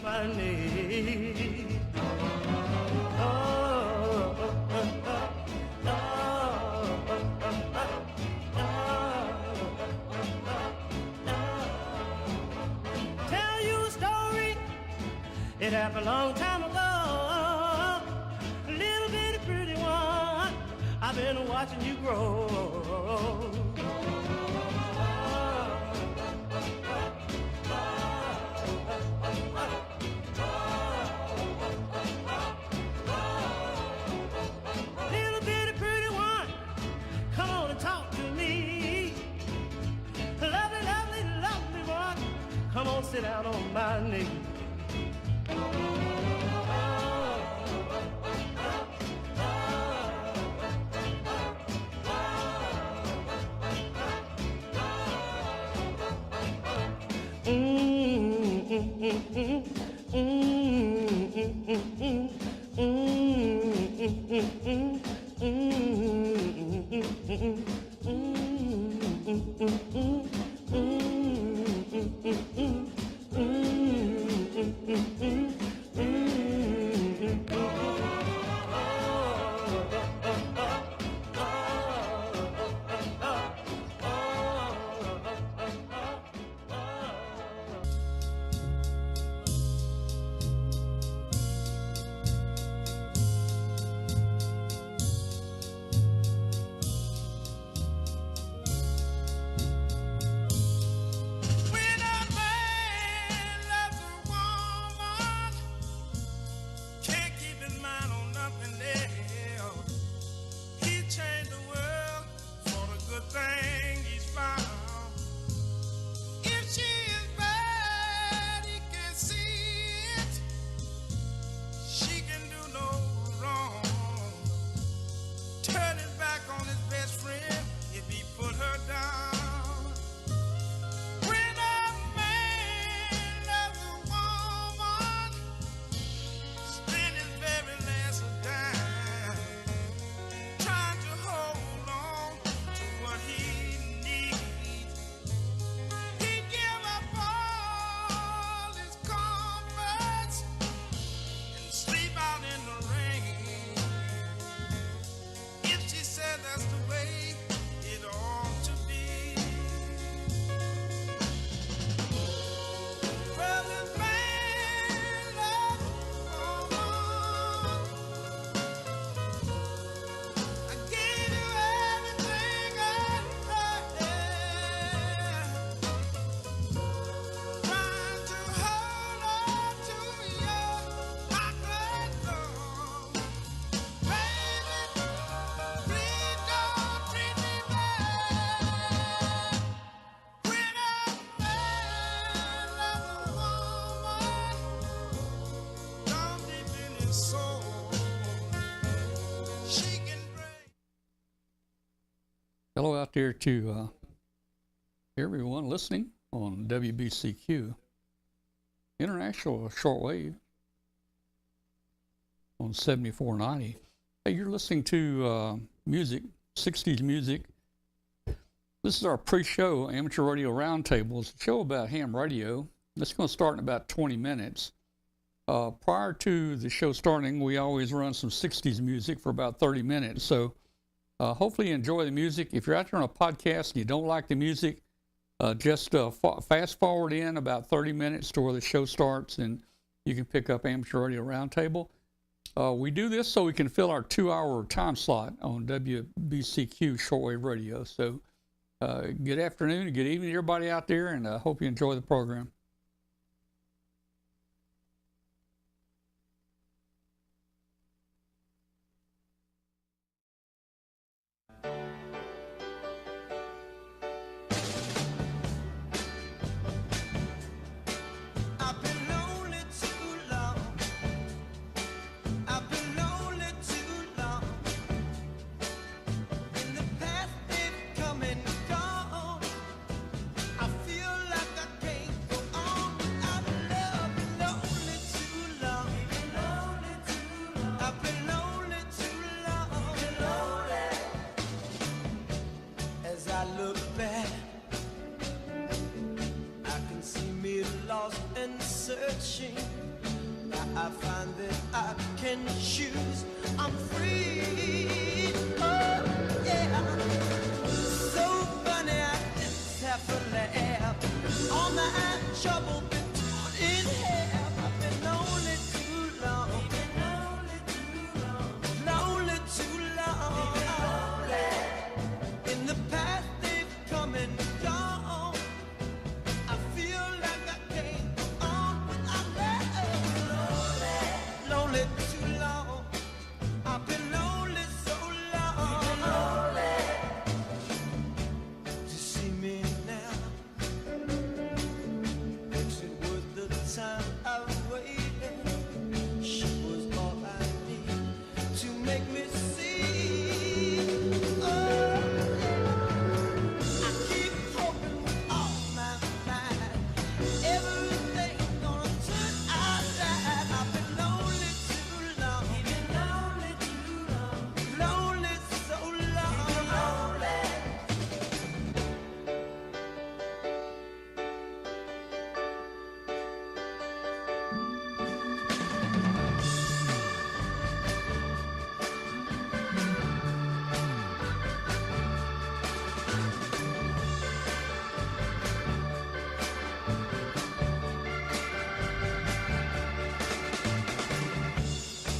my knee. Tell you a story, it happened a long time ago. Little bitty pretty one, I've been watching you grow. Little bitty pretty one, come on and talk to me. Lovely, lovely, lovely one, come on, sit down on my knee. Hello out there to everyone listening on WBCQ International Shortwave on 7490. Hey, you're listening to music, 60s music. This is our pre-show Amateur Radio Roundtable. It's a show about ham radio. It's going to start in about 20 minutes. Prior to the show starting, we always run some 60s music for about 30 minutes. So hopefully you enjoy the music. If you're out there on a podcast and you don't like the music, just fast forward in about 30 minutes to where the show starts and you can pick up Amateur Radio Roundtable. We do this so we can fill our 2-hour time slot on WBCQ Shortwave Radio. So good afternoon and good evening to everybody out there, and I hope you enjoy the program. Searching I find that I can choose. I'm free. Oh, yeah. So funny, I just have to laugh. All my trouble been torn in half. I've been lonely too long. Lonely too long. In the past they've come and gone. I feel like I can't go on without love. Lonely too long. I've been lonely so long. To see me now, makes it worth the time I've waited. She was all I need to make me see. Oh, I keep hoping with all my mind everything's gonna turn out right. I've been lonely too long. Lonely so long.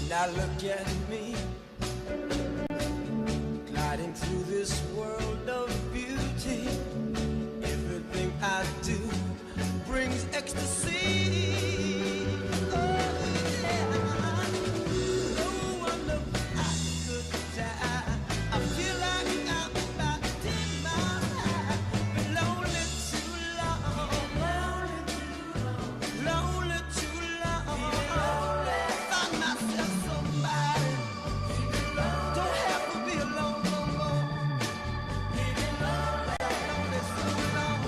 Now look at me, gliding through this world of beauty. Everything I do brings ecstasy. Oh, yeah. No wonder I could die. I feel like I'm about to take my life. Been lonely too long. Lonely too long. Find myself somebody. Don't have to be alone no more. Lonely so long.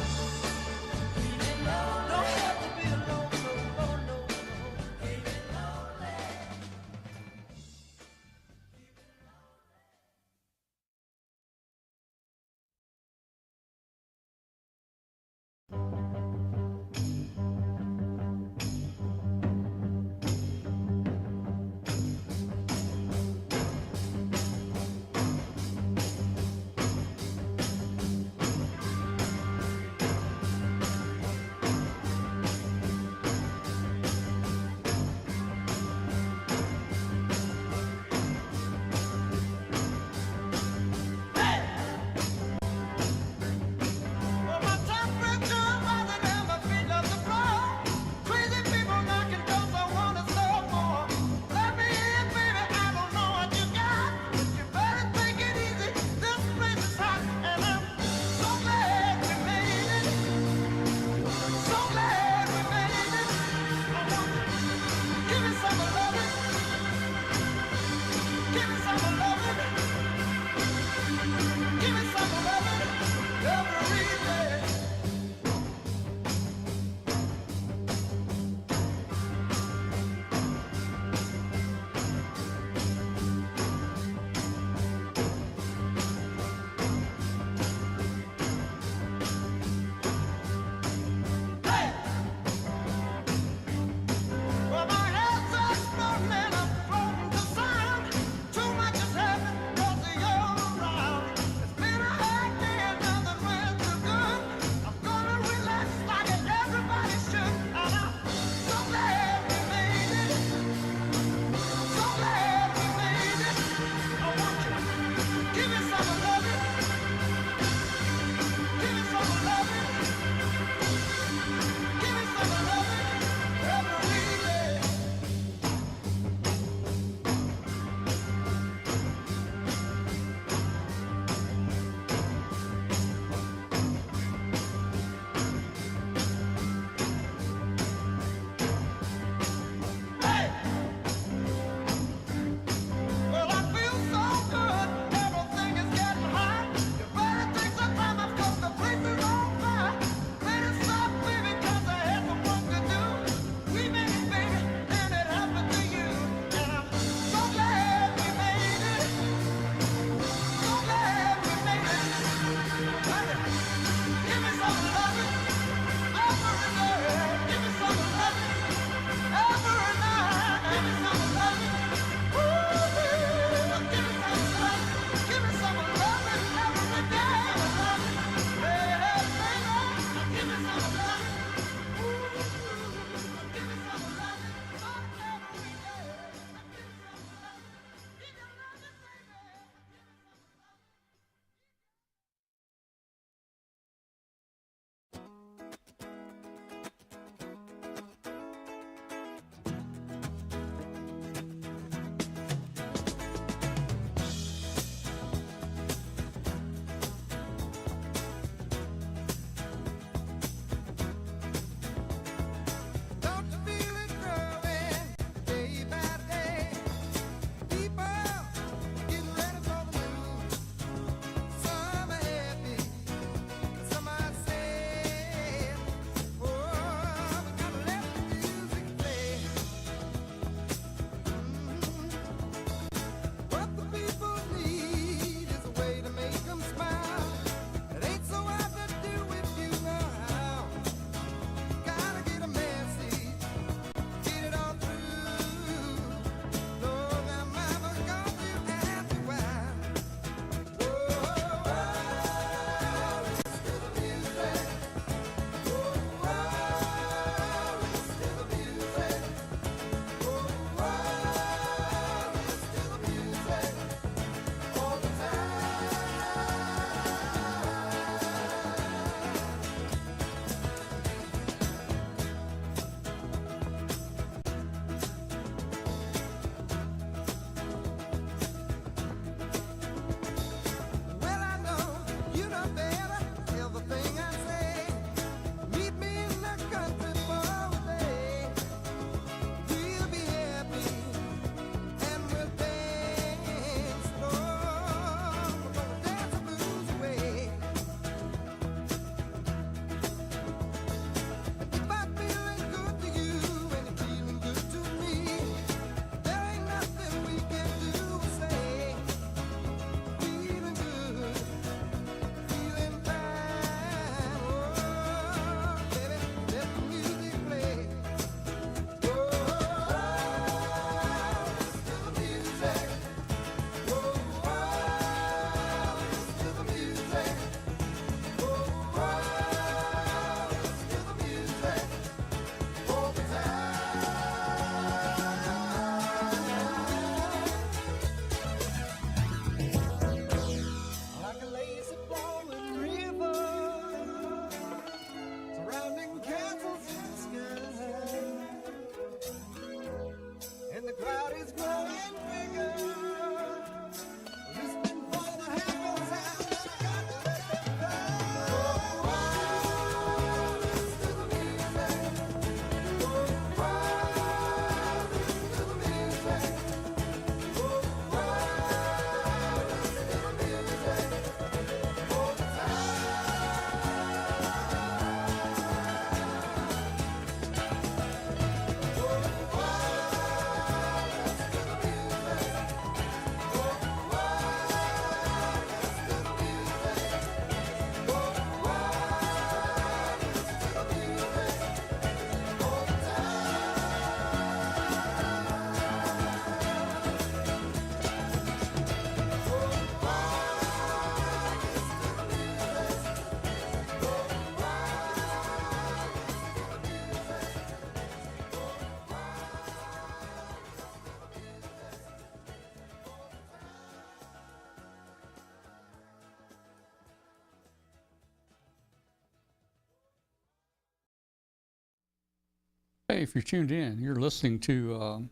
Hey, if you're tuned in, you're listening to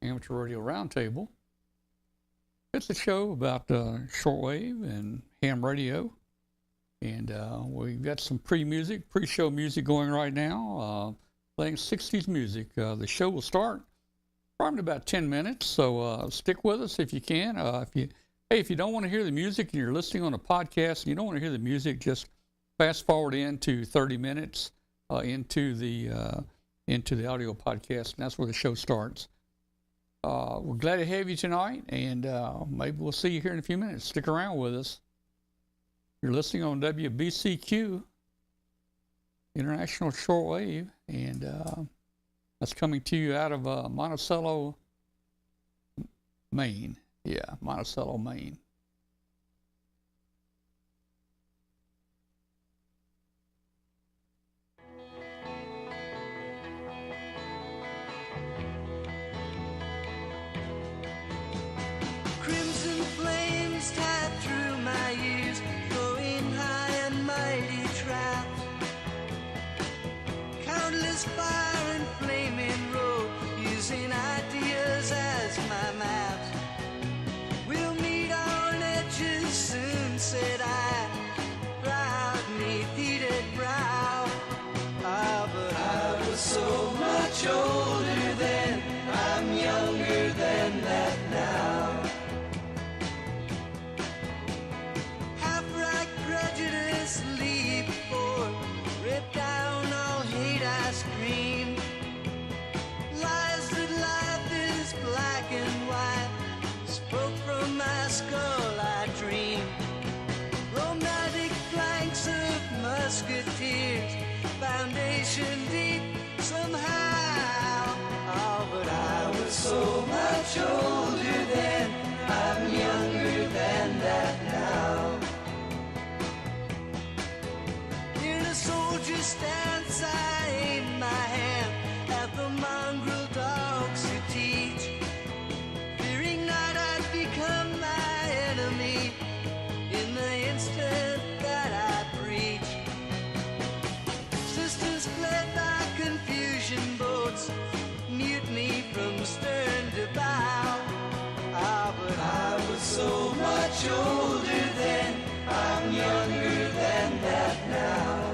Amateur Radio Roundtable. It's a show about shortwave and ham radio. And we've got some pre-show music going right now, playing 60s music. The show will start probably in about 10 minutes, so stick with us if you can. If you don't want to hear the music and you're listening on a podcast and you don't want to hear the music, just fast forward into 30 minutes into the audio podcast, and that's where the show starts. We're glad to have you tonight, and maybe we'll see you here in a few minutes. Stick around with us. You're listening on WBCQ, International Shortwave, and that's coming to you out of Monticello, Maine. Yeah, Monticello, Maine. Crimson flames tied through my ears, flowing high and mighty traps. Countless fire and flaming road, using ideas as my maps. We'll meet on edges soon, said I, proud neath heated brow. Ah, but I was so much older then, I'm younger than that now. Half-right prejudice leap forth, rip down all hate I scream. Lies that life is black and white, spoke from my skull I dream. Romantic flanks of musketeers, foundation deep somehow. Oh, but I was so much older then, I'm younger than that now. In a soldier's stance I aim my hand at the mongrel dogs who teach, fearing not I'd become my enemy in the instant that I preach. Sisters fled by confusion boats, mutiny from stern to bow. Ah, but I was so much older then, I'm younger than that now.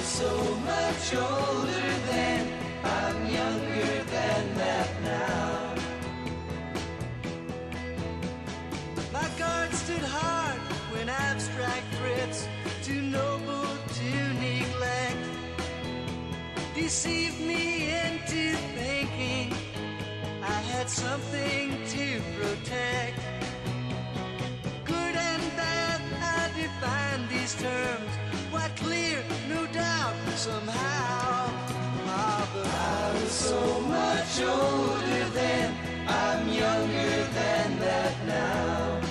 So much older then, I'm younger than that now. My guard stood hard when abstract threats, too noble to neglect, deceived me into thinking I had something to protect. Good and bad, I define these terms, quite clear, no doubt, somehow. Ah, but I was so much older then, I'm younger than that now.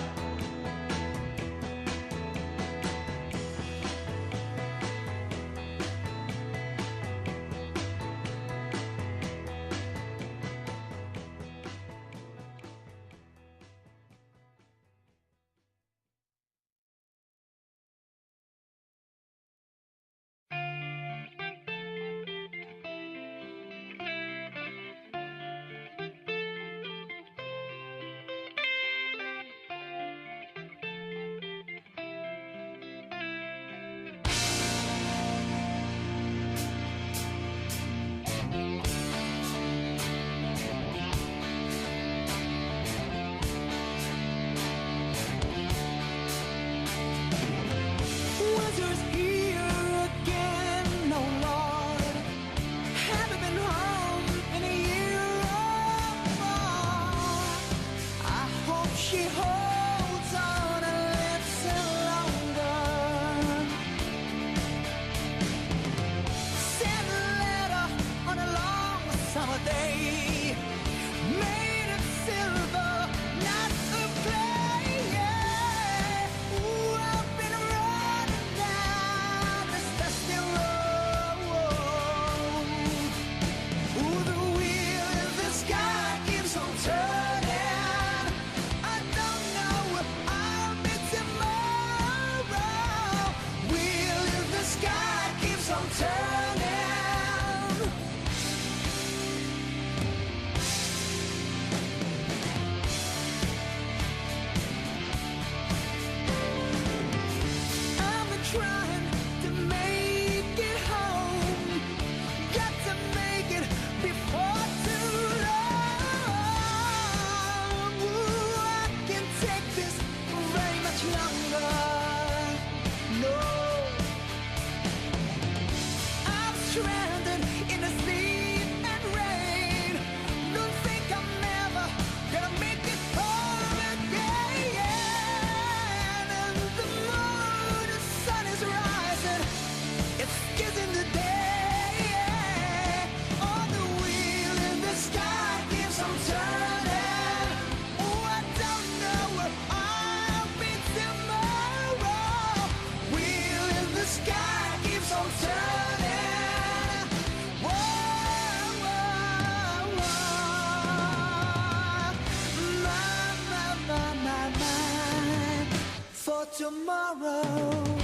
tomorrow.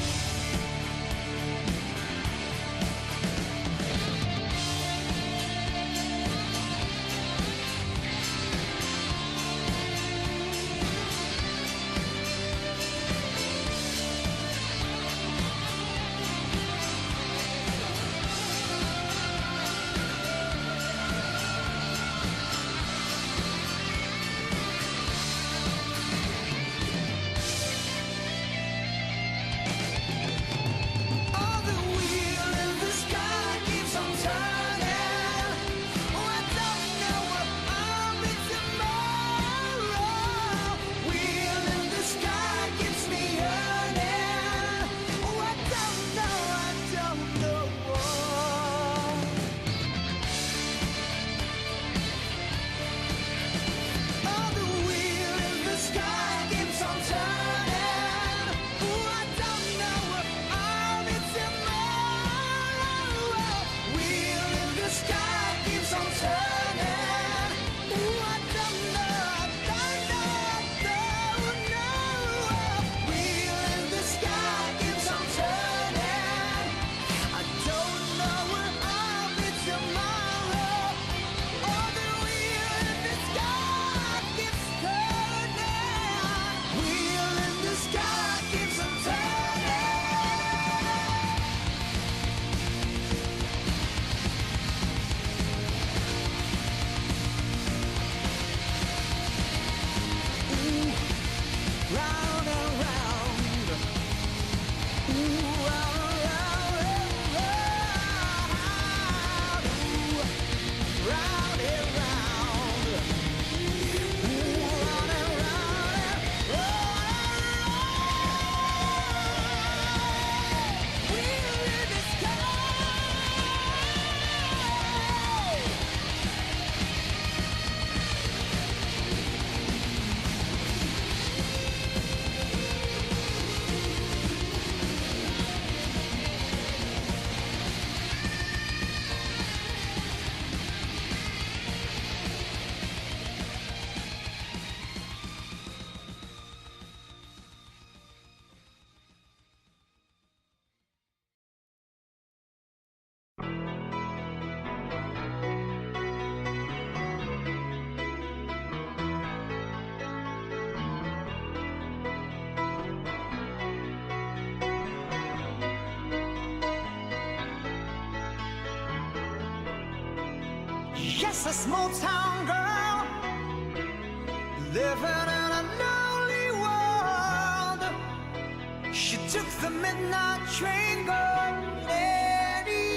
Just a small town girl living in a lonely world. She took the midnight train going anywhere.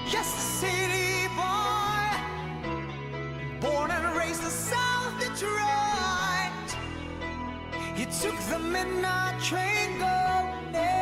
Just a city boy, born and raised in South Detroit. He took the midnight train going anywhere.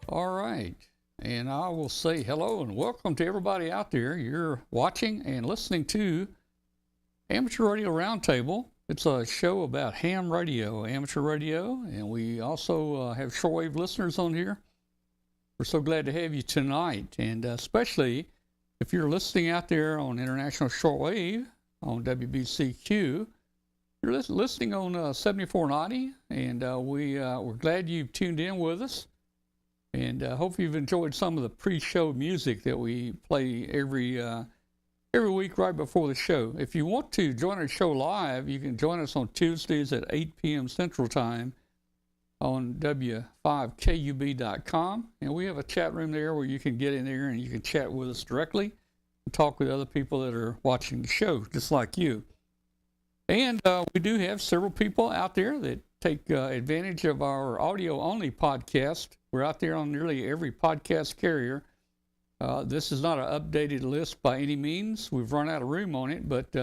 All right. And I will say hello and welcome to everybody out there. You're watching and listening to Amateur Radio Roundtable. It's a show about ham radio, amateur radio, and we also have shortwave listeners on here. We're so glad to have you tonight, and especially if you're listening out there on international shortwave on WBCQ, You're listening on 7490, and we're glad you've tuned in with us. And hope you've enjoyed some of the pre-show music that we play every week right before the show. If you want to join our show live, you can join us on Tuesdays at 8 p.m. Central Time on W5KUB.com. And we have a chat room there where you can get in there and you can chat with us directly and talk with other people that are watching the show, just like you. And we do have several people out there that take advantage of our audio-only podcast. We're out there on nearly every podcast carrier. This is not an updated list by any means. We've run out of room on it, but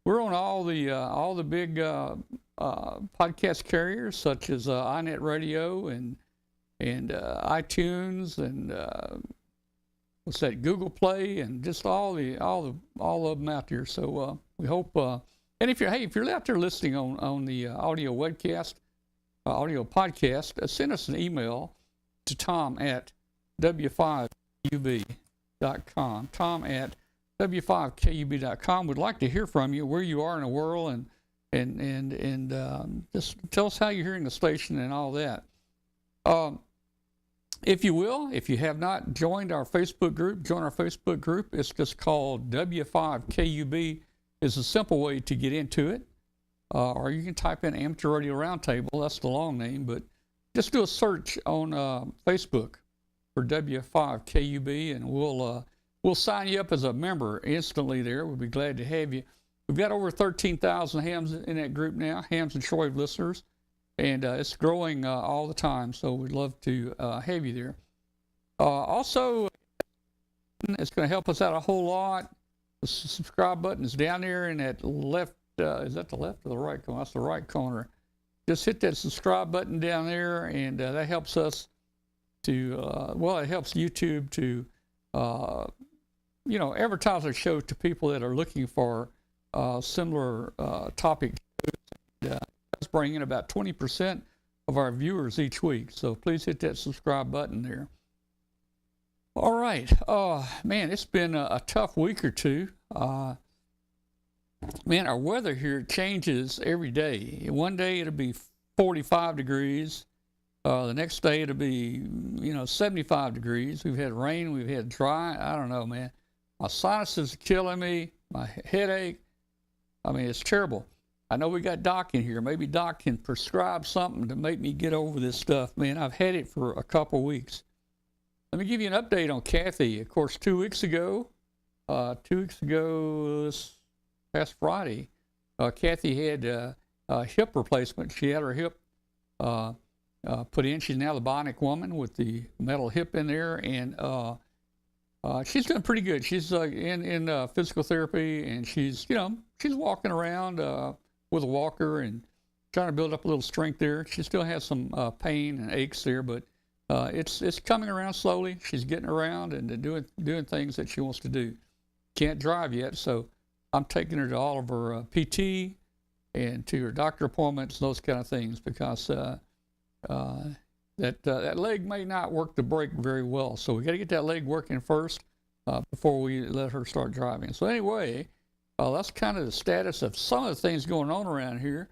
we're on all the big podcast carriers, such as iNet Radio and iTunes and what's that, Google Play, and just all of them out there. So we hope. And if you're out there listening on the audio webcast, audio podcast, send us an email to Tom at W5KUB.com. Tom at W5KUB.com. We'd like to hear from you, where you are in the world, and just tell us how you're hearing the station and all that. If you will, if you have not joined our Facebook group, join our Facebook group. It's just called W5KUB. Is a simple way to get into it. Or you can type in Amateur Radio Roundtable. That's the long name, but just do a search on Facebook for W5KUB, and we'll sign you up as a member instantly there. We'll be glad to have you. We've got over 13,000 hams in that group now, hams and shortwave listeners, and it's growing all the time, so we'd love to have you there. Also, it's going to help us out a whole lot. The subscribe button is down there in that left, is that the left or the right corner? That's the right corner. Just hit that subscribe button down there, and that helps us to, it helps YouTube to, advertise our show to people that are looking for similar topics. That's bringing in about 20% of our viewers each week. So please hit that subscribe button there. All right. Man, it's been a tough week or two. Man, our weather here changes every day. One day it'll be 45 degrees. The next day it'll be, 75 degrees. We've had rain. We've had dry. I don't know, man. My sinuses are killing me. My headache. I mean, it's terrible. I know we got Doc in here. Maybe Doc can prescribe something to make me get over this stuff. Man, I've had it for a couple weeks. Let me give you an update on Kathy. Of course, 2 weeks ago, this past Friday, Kathy had a hip replacement. She had her hip put in. She's now the bionic woman with the metal hip in there, and she's doing pretty good. She's in physical therapy, and she's walking around with a walker and trying to build up a little strength there. She still has some pain and aches there, but it's coming around slowly. She's getting around and doing things that she wants to do. Can't drive yet, so I'm taking her to all of her PT and to her doctor appointments, those kind of things, because that leg may not work the brake very well. So we got to get that leg working first before we let her start driving. So anyway, that's kind of the status of some of the things going on around here.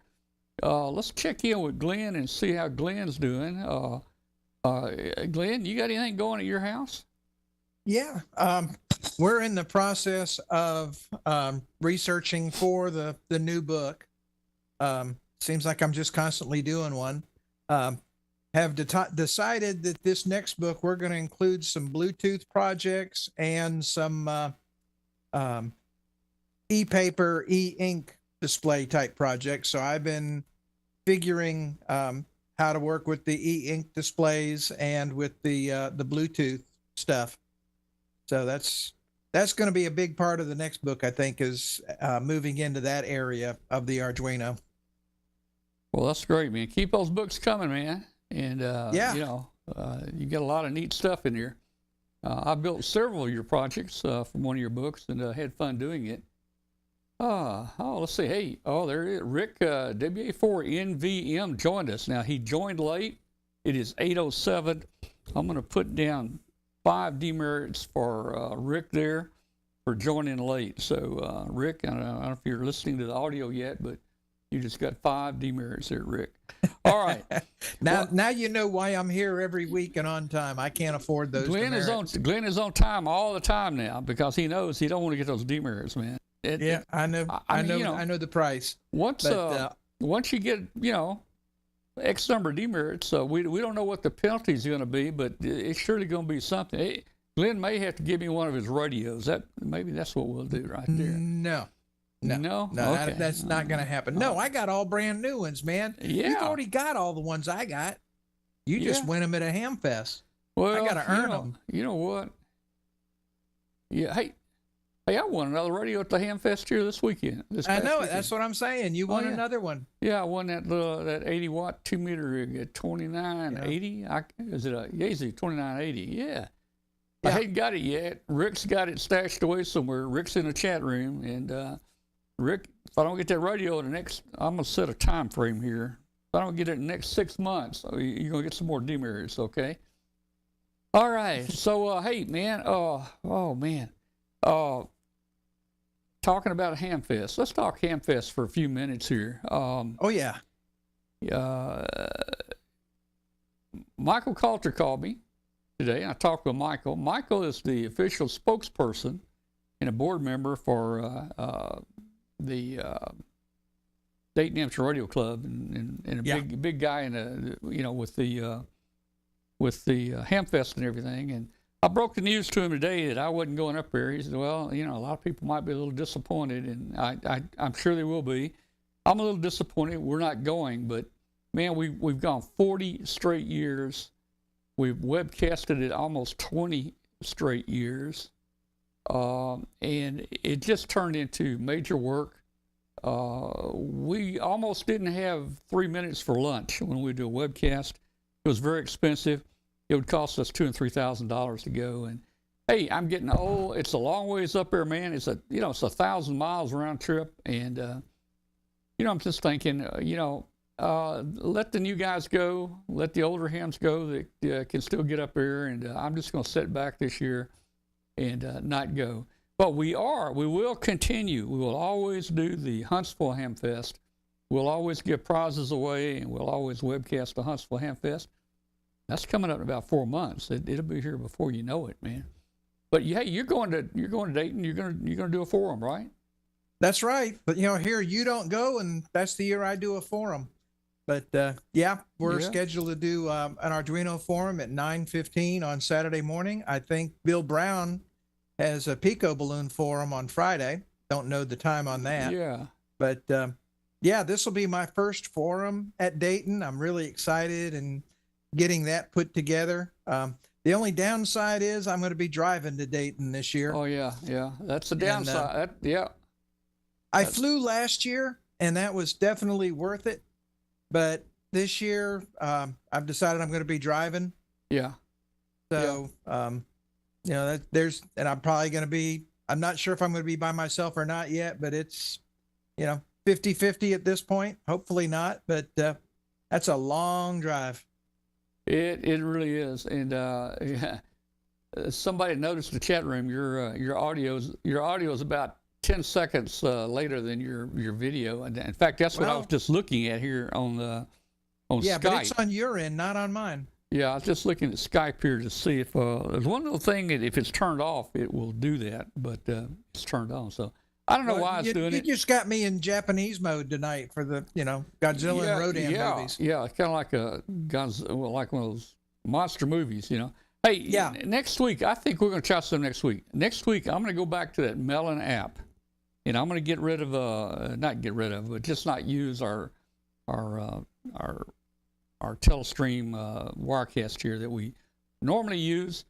Let's check in with Glenn and see how Glenn's doing. Glenn, you got anything going at your house? Yeah, we're in the process of researching for the new book. Seems like I'm just constantly doing one. Have decided that this next book we're going to include some Bluetooth projects and some e-paper, e-ink display type projects. So I've been figuring how to work with the e-ink displays and with the Bluetooth stuff. So that's going to be a big part of the next book, I think, is moving into that area of the Arduino. Well, that's great, man. Keep those books coming, man. And, you got a lot of neat stuff in there. I built several of your projects from one of your books and had fun doing it. Let's see. Hey, there it is. Rick, WA4NVM joined us. Now, he joined late. It is 8:07. I'm going to put down 5 demerits for Rick there for joining late. So, Rick, I don't know if you're listening to the audio yet, but You just got 5 demerits there, Rick. All right. Now you know why I'm here every week and on time. I can't afford those Glenn demerits. Glenn is on time all the time now because he knows he don't want to get those demerits, man. I know. I mean, know. I know the price. Once once you get X number of demerits, we don't know what the penalty is going to be, but it's surely going to be something. Glenn may have to give me one of his radios. Maybe that's what we'll do right there. No. Okay. That's not going to happen. No, I got all brand new ones, man. Yeah. You've already got all the ones I got. You just win them at a Hamfest. Well, I got to earn them. You know what? Yeah. Hey, I won another radio at the Hamfest here this weekend. I know it. That's what I'm saying. You won yeah. another one. Yeah, I won that 80-watt 2-meter rig at 2980. Is it a Yaesu 2980? Yeah. I hadn't got it yet. Rick's got it stashed away somewhere. Rick's in the chat room, and Rick, if I don't get that radio in the next, I'm gonna set a time frame here. If I don't get it in the next 6 months, you're gonna get some more demerits, okay? All right. So, hey, man. Oh man. Talking about Hamfest. Let's talk Hamfest for a few minutes here. Oh yeah. Michael Coulter called me today, and I talked with Michael. Michael is the official spokesperson and a board member for the Dayton Amateur Radio Club, and a big guy in with the Hamfest and everything. And I broke the news to him today that I wasn't going up there. He said, "Well, a lot of people might be a little disappointed, and I'm sure they will be. I'm a little disappointed. We're not going, but man, we've gone 40 straight years. We've webcasted it almost 20 straight years, and it just turned into major work. We almost didn't have 3 minutes for lunch when we do a webcast. It was very expensive. It would cost us $2,000 and $3,000 to go. And hey, I'm getting old. It's a long ways up there, man. It's 1,000 miles round trip, and I'm just thinking, let the new guys go, let the older hams go that can still get up there, and I'm just going to sit back this year and not go. But we will continue. We will always do the Huntsville Hamfest. We'll always give prizes away, and we'll always webcast the Huntsville Hamfest. That's coming up in about 4 months. It'll be here before you know it, man. But hey, you're going to Dayton. You're gonna do a forum, right? That's right. But here you don't go, and that's the year I do a forum. But we're scheduled to do an Arduino forum at 9:15 on Saturday morning. I think Bill Brown has a Pico balloon forum on Friday. Don't know the time on that. Yeah. But this will be my first forum at Dayton. I'm really excited and getting that put together. The only downside is I'm going to be driving to Dayton this year. Oh yeah. That's the downside. I flew last year, and that was definitely worth it. But this year, I've decided I'm going to be driving. Yeah. So, and I'm probably going to be, I'm not sure if I'm going to be by myself or not yet, but it's, 50-50 at this point. Hopefully not, but that's a long drive. It really is. And somebody noticed in the chat room, your audio is about 10 seconds later than your video. And in fact, that's what I was just looking at here on Skype. Yeah, but it's on your end, not on mine. Yeah, I was just looking at Skype here to see if there's one little thing that if it's turned off, it will do that, but it's turned on. So I don't know why it's doing it. You just got me in Japanese mode tonight for the Godzilla and Rodan movies. Yeah, it's kind of like like one of those monster movies, Hey, next week, I think we're going to try something next week. Next week, I'm going to go back to that Melon app, and I'm going to get rid of, but just not use our Telestream Wirecast here that we normally use.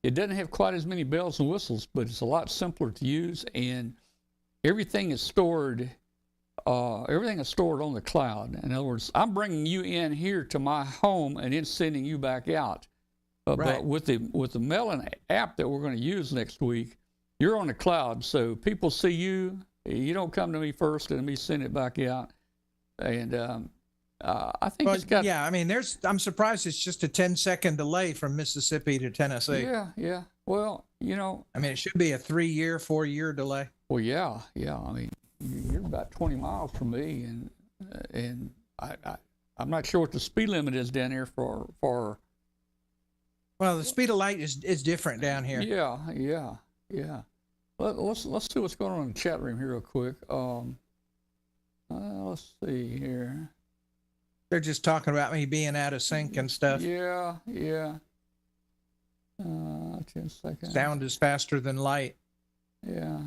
It doesn't have quite as many bells and whistles, but it's a lot simpler to use, and everything is stored. Everything is stored on the cloud. In other words, I'm bringing you in here to my home and then sending you back out. But with the Melon app that we're going to use next week, you're on the cloud, so people see you. You don't come to me first, and me send it back out. And I think it's got. Yeah, I mean, I'm surprised it's just a 10-second delay from Mississippi to Tennessee. Yeah. Well, I mean, it should be a 3-year, 4-year delay. Well, yeah. I mean, you're about 20 miles from me, and and I'm not sure what the speed limit is down here for. Well, the speed of light is different down here. Yeah. Let's see what's going on in the chat room here real quick. Let's see here. They're just talking about me being out of sync and stuff. Yeah. 10 seconds. Sound is faster than light. Yeah.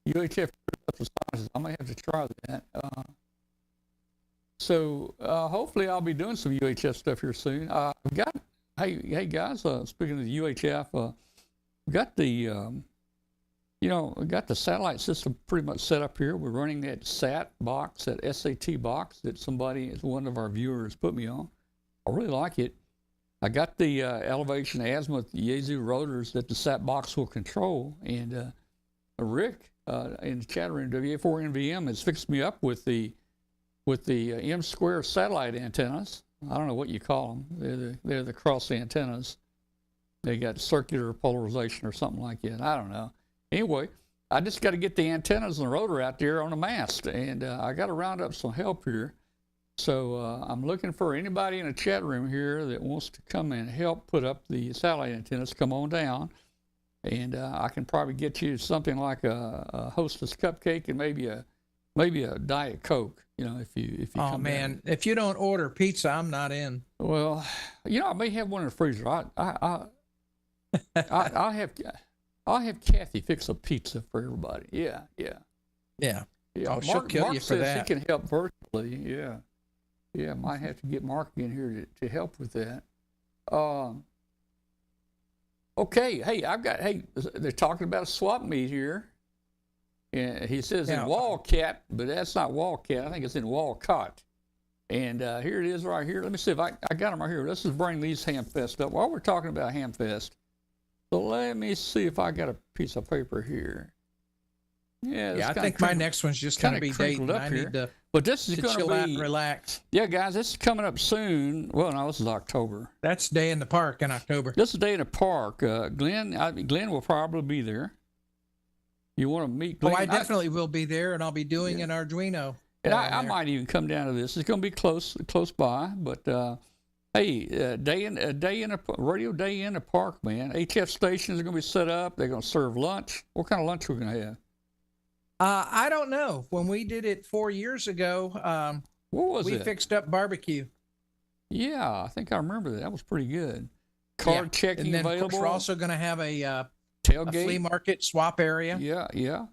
UHF up the sizes. I may have to try that. So hopefully I'll be doing some UHF stuff here soon. Hey guys, speaking of the UHF, we got the we got the satellite system pretty much set up here. We're running that SAT box, that SAT box that one of our viewers put me on. I really like it. I got the elevation azimuth Yaesu rotors that the SAT box will control, and Rick in the chat room, WA4NVM, has fixed me up with the M square satellite antennas. I don't know what you call them. They're the cross antennas. They got circular polarization or something like that. I don't know. Anyway, I just got to get the antennas and the rotor out there on the mast, and I got to round up some help here. So I'm looking for anybody in the chat room here that wants to come and help put up the satellite antennas. Come on down, and I can probably get you something like a Hostess cupcake and maybe a Diet Coke. If you Oh come man, down. if you don't order pizza, I'm not in. Well, I may have one in the freezer. I'll have Kathy fix a pizza for everybody. Yeah. Oh, she'll kill you for says that. He can help virtually. Yeah. Might have to get Mark in here to help with that. Okay. Hey, they're talking about a swap meet here. And he says in Walcat, but that's not Walcat. I think it's in Walcott. And here it is right here. Let me see if I got them right here. Let's just bring these Hamfest up while we're talking about Hamfest. So let me see if I got a piece of paper here. Yeah, I think my next one's just going to be Dayton. I need to, but this is to going to chill be out and relax. Yeah, guys, this is coming up soon. Well, no, this is October. That's Day in the Park in October. This is Day in the Park. Glenn will probably be there. You want to meet Glenn? Oh, I definitely will be there, and I'll be doing an Arduino. And I might even come down to this. It's going to be close by, but hey, radio day in the park, man. HF stations are going to be set up. They're going to serve lunch. What kind of lunch we're going to have? I don't know. When we did it 4 years ago, what was it? We fixed up barbecue. Yeah, I think I remember that. That was pretty good. Card checking and then, available. Of course, we're also going to have a tailgate, flea market swap area. Yeah.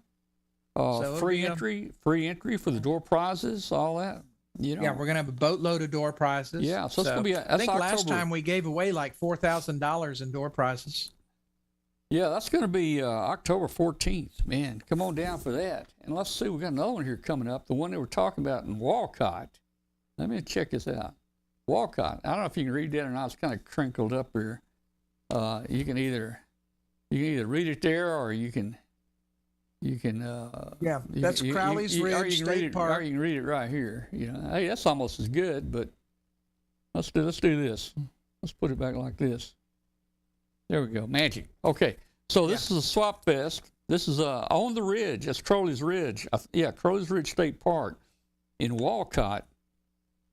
Free entry for the door prizes, all that. Yeah, we're gonna have a boatload of door prizes. Yeah, so it's gonna be. I think last time we gave away like $4,000 in door prizes. Yeah, that's gonna be October 14th. Man, come on down for that. And let's see, we got another one here coming up. The one they were talking about in Walcott. Let me check this out. Walcott. I don't know if you can read that or not. It's kind of crinkled up here. You can either read it there, or you can. That's Crowley's Ridge State Park. Or you can read it right here. Hey, that's almost as good. But let's do this. Let's put it back like this. There we go. Magic. Okay. So this is a swap fest. This is on the ridge. That's Crowley's Ridge. Crowley's Ridge State Park in Walcott,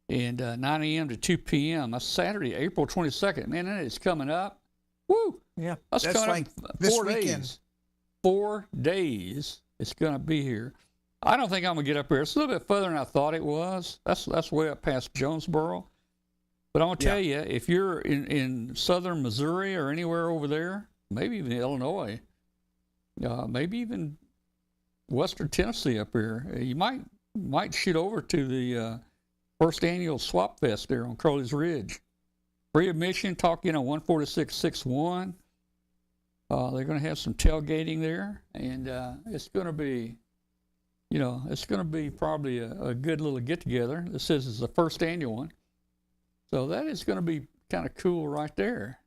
and 9 a.m. to 2 p.m. That's Saturday, April 22nd. Man, it's coming up. Woo! Yeah, that's coming like up this 4 weekend. days. 4 days it's going to be here. I don't think I'm going to get up here. It's a little bit further than I thought it was. That's way up past Jonesboro. But I'm going to tell you, if you're in southern Missouri or anywhere over there, maybe even Illinois, maybe even western Tennessee up here, you might shoot over to the first annual Swap Fest there on Crowley's Ridge. Free admission, talk 14661. They're going to have some tailgating there, and it's going to be, probably a good little get-together. This says it's the first annual one. So that is going to be kind of cool right there.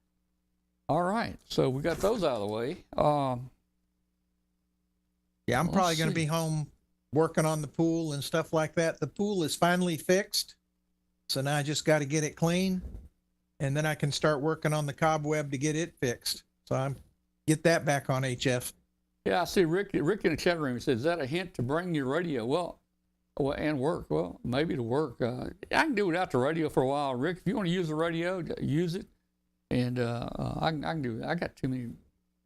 All right, so we got those out of the way. I'm probably going to be home working on the pool and stuff like that. The pool is finally fixed, so now I just got to get it clean, and then I can start working on the cobweb to get it fixed. So I'm get that back on HF. Yeah, I see Rick in the chat room says, is that a hint to bring your radio? Well, Well, and work. Well, maybe to work. I can do without the radio for a while, Rick. If you want to use the radio, use it. And I can do it. I got too many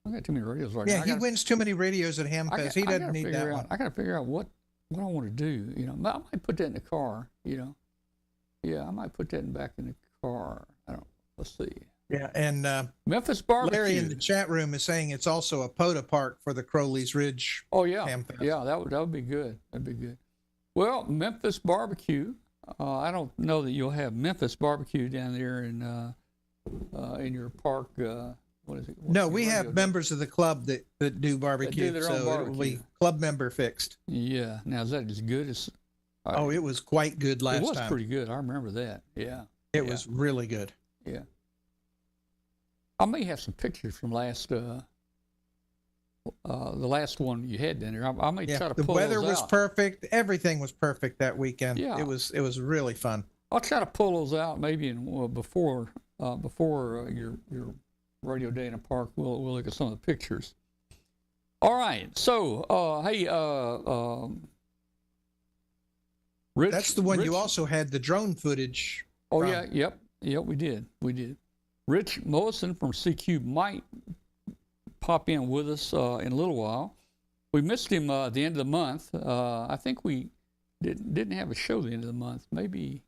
radios right now. Yeah, he wins too many radios at Hamfest. He doesn't need that one. I got to figure out what I want to do. You know, I might put that in the car. You know, yeah, I might put that back in the car. I don't. Let's see. Yeah, and Memphis barbecue. Larry in the chat room is saying it's also a POTA park for the Crowley's Ridge. Oh yeah, Hamfest. yeah, that would be good. That'd be good. Well, Memphis barbecue. I don't know that you'll have Memphis barbecue down there in your park. What is it? No, we have members of the club that do barbecue, their own so barbecue. it will be club member fixed. Yeah. Now is that as good as? Oh, it was quite good last time. It was pretty good. I remember that. Yeah. It was really good. Yeah. I may have some pictures from the last one you had down there. I may try to pull the weather those was out. Perfect. Everything was perfect that weekend. Yeah. It was really fun. I'll try to pull those out maybe before your radio day in the park. We'll look at some of the pictures. All right. So hey, Rich. That's the one you also had the drone footage. Oh from. yeah. Yep. We did. Rich Mollison from CQ might pop in with us in a little while. We missed him at the end of the month. I think we didn't have a show at the end of the month. Maybe,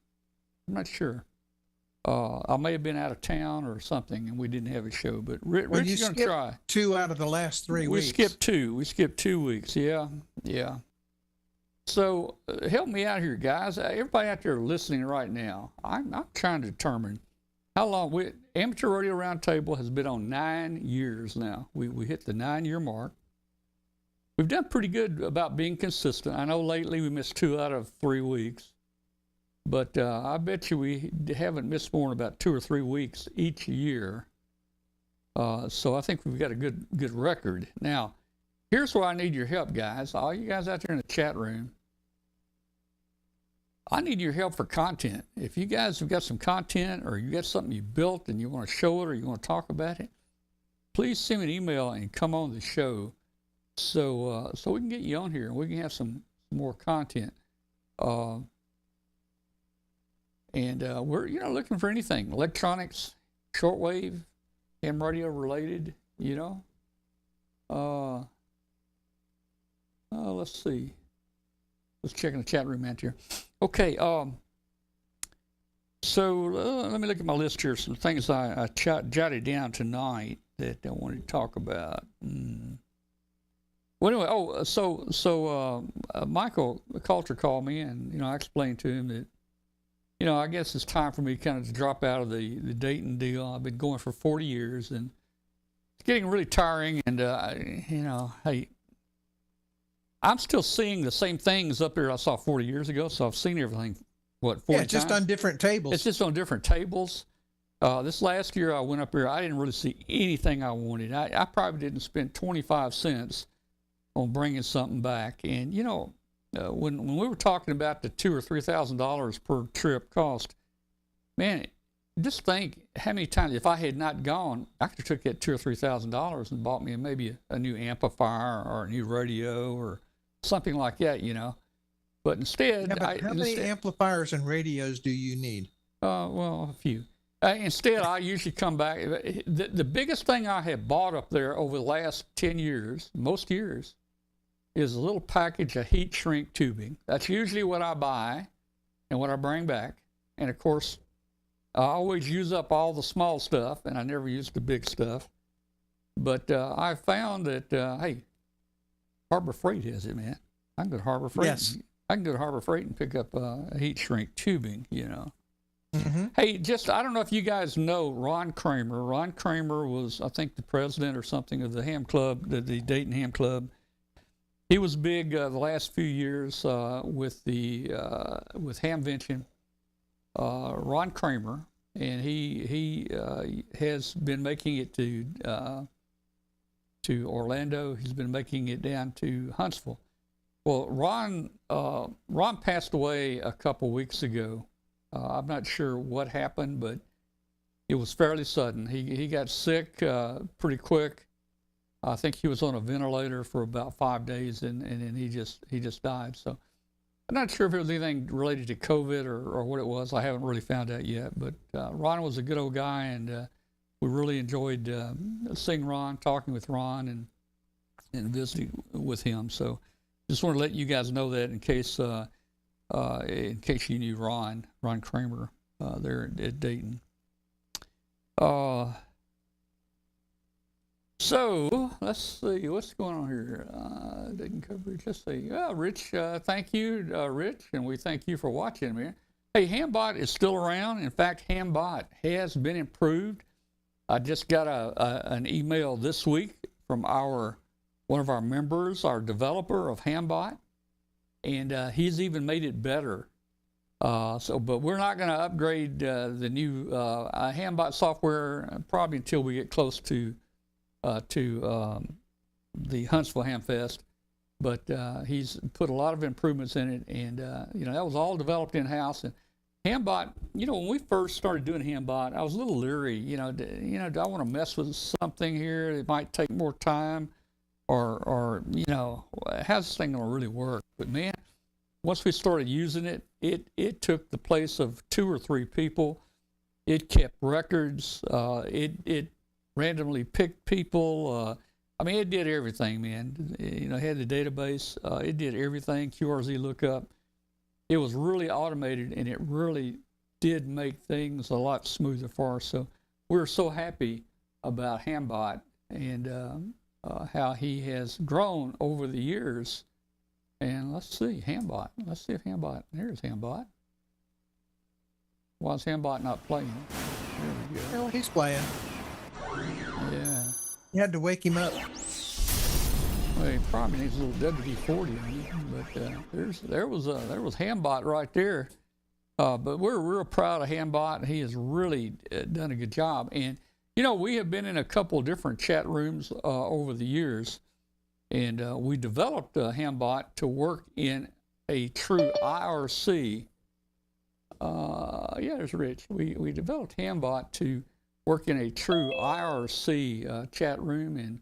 I'm not sure. I may have been out of town or something, and we didn't have a show. But Rich is going to try. 2 out of the last 3 weeks. We skipped 2 weeks. Yeah. So help me out here, guys. Everybody out there listening right now, I'm trying to determine how long Amateur Radio Roundtable has been on 9 years now. We hit the 9-year mark. We've done pretty good about being consistent. I know lately we missed 2 out of 3 weeks, but I bet you we haven't missed more than about 2 or 3 weeks each year. So I think we've got a good record. Now, here's where I need your help, guys. All you guys out there in the chat room, I need your help for content. If you guys have got some content or you got something you built and you want to show it or you want to talk about it, please send me an email and come on the show so we can get you on here and we can have some more content. And we're looking for anything, electronics, shortwave, ham radio related, let's see. Let's check in the chat room out here. Okay, so let me look at my list here. Some things I jotted down tonight that I wanted to talk about. Well, anyway, so Michael Coulter called me, and I explained to him that I guess it's time for me kind of to drop out of the Dayton deal. I've been going for 40 years, and it's getting really tiring. And hey, I'm still seeing the same things up there I saw 40 years ago, so I've seen everything, 40 times? Just on different tables. It's just on different tables. This last year I went up there, I didn't really see anything I wanted. I probably didn't spend 25 cents on bringing something back. And, when we were talking about the $2,000 or $3,000 per trip cost, man, just think how many times, if I had not gone, I could have took that $2,000 or $3,000 and bought me maybe a new amplifier or a new radio or something like that, But instead, how many amplifiers and radios do you need? Well, a few. Instead, I usually come back. The biggest thing I have bought up there over the last 10 years, most years, is a little package of heat shrink tubing. That's usually what I buy and what I bring back. And of course, I always use up all the small stuff, and I never use the big stuff. But I found that, hey, Harbor Freight has it, man. I can go to Harbor Freight. Yes. I can go to Harbor Freight and pick up heat shrink tubing, Mm-hmm. Hey, I don't know if you guys know Ron Kramer. Ron Kramer was, I think, the president or something of the Ham Club, the Dayton Ham Club. He was big the last few years with Hamvention. Ron Kramer, and he has been making it to Orlando. He's been making it down to Huntsville. Well, Ron passed away a couple weeks ago. I'm not sure what happened, but it was fairly sudden. He got sick pretty quick. I think he was on a ventilator for about 5 days, and then he just died. So I'm not sure if it was anything related to COVID or what it was. I haven't really found out yet. But Ron was a good old guy, and we really enjoyed seeing Ron, talking with Ron, and visiting with him. So just want to let you guys know that in case you knew Ron Kramer there at Dayton. So let's see what's going on here. Dayton coverage. Let's see. Rich, thank you, Rich, and we thank you for watching, man. Hey, Hambot is still around. In fact, Hambot has been improved. I just got an email this week from one of our members, our developer of Hambot, and he's even made it better. But we're not going to upgrade the new Hambot software probably until we get close to the Huntsville Hamfest. But he's put a lot of improvements in it, and that was all developed in house. And Hambot, when we first started doing Hambot, I was a little leery. Do I want to mess with something here? It might take more time, or how's this thing going to really work? But man, once we started using it, it took the place of 2 or 3 people. It kept records. It randomly picked people. It did everything, man. It had the database. It did everything. QRZ lookup. It was really automated, and it really did make things a lot smoother for us. So we're so happy about Hambot and how he has grown over the years. And let's see, Hambot. Let's see if Hambot. There's Hambot. Why is Hambot not playing? There we go. Well, he's playing. Yeah. You had to wake him up. Well, he probably needs a little WD-40 on him, but there was Hambot right there. But we're real proud of Hambot. He has really done a good job. And we have been in a couple different chat rooms over the years, and we developed Hambot to work in a true IRC. There's Rich. We developed Hambot to work in a true IRC chat room, and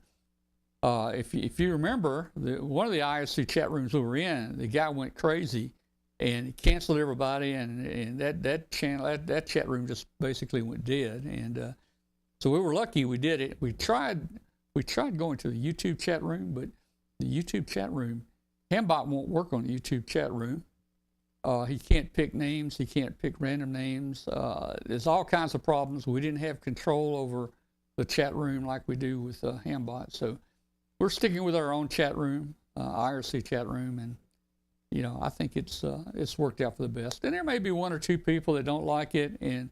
if you remember, one of the IRC chat rooms we were in, the guy went crazy and canceled everybody, and that channel, that chat room just basically went dead. And so we were lucky we did it. We tried going to the YouTube chat room, but the YouTube chat room, Hambot won't work on the YouTube chat room. He can't pick names. He can't pick random names. There's all kinds of problems. We didn't have control over the chat room like we do with Hambot. So we're sticking with our own chat room, IRC chat room, and I think it's worked out for the best. And there may be 1 or 2 people that don't like it, and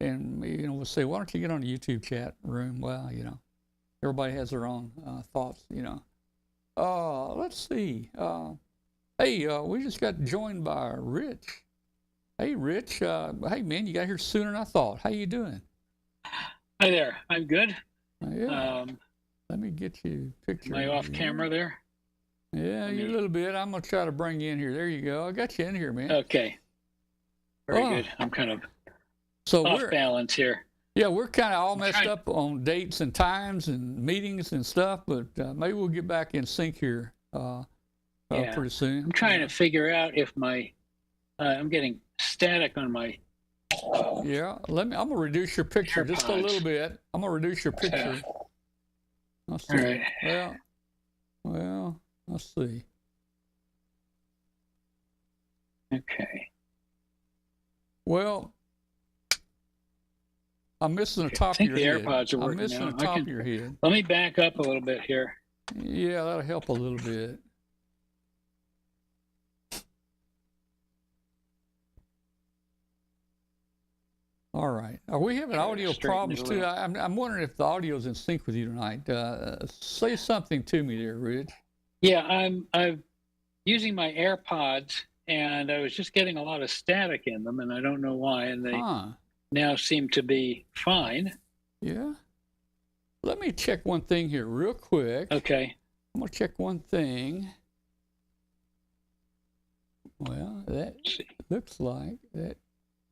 we'll say, why don't you get on the YouTube chat room? Well, everybody has their own thoughts. Let's see. Hey, we just got joined by Rich. Hey, Rich. Hey, man, you got here sooner than I thought. How you doing? Hi there. I'm good. Yeah. Let me get you a picture. Am I off camera there? Yeah, you're a little bit. I'm going to try to bring you in here. There you go. I got you in here, man. Okay. Very good. I'm kind of off balance here. Yeah, we're kind of all messed up on dates and times and meetings and stuff, but maybe we'll get back in sync here pretty soon. I'm trying to figure out if I'm getting static on my I'm going to reduce your picture AirPods. Just a little bit. I'm going to reduce your picture. Let's see. All right. Well, let's see. Okay. Well, I'm missing the top of your head. I think the AirPods are working I'm missing now. the top of your head. Let me back up a little bit here. Yeah, that'll help a little bit. All right. Are we having audio problems too? I'm wondering if the audio's in sync with you tonight. Say something to me there, Rich. Yeah, I'm using my AirPods, and I was just getting a lot of static in them, and I don't know why, and they now seem to be fine. Yeah. Let me check one thing here real quick. Okay. I'm going to check one thing. Well, that looks like that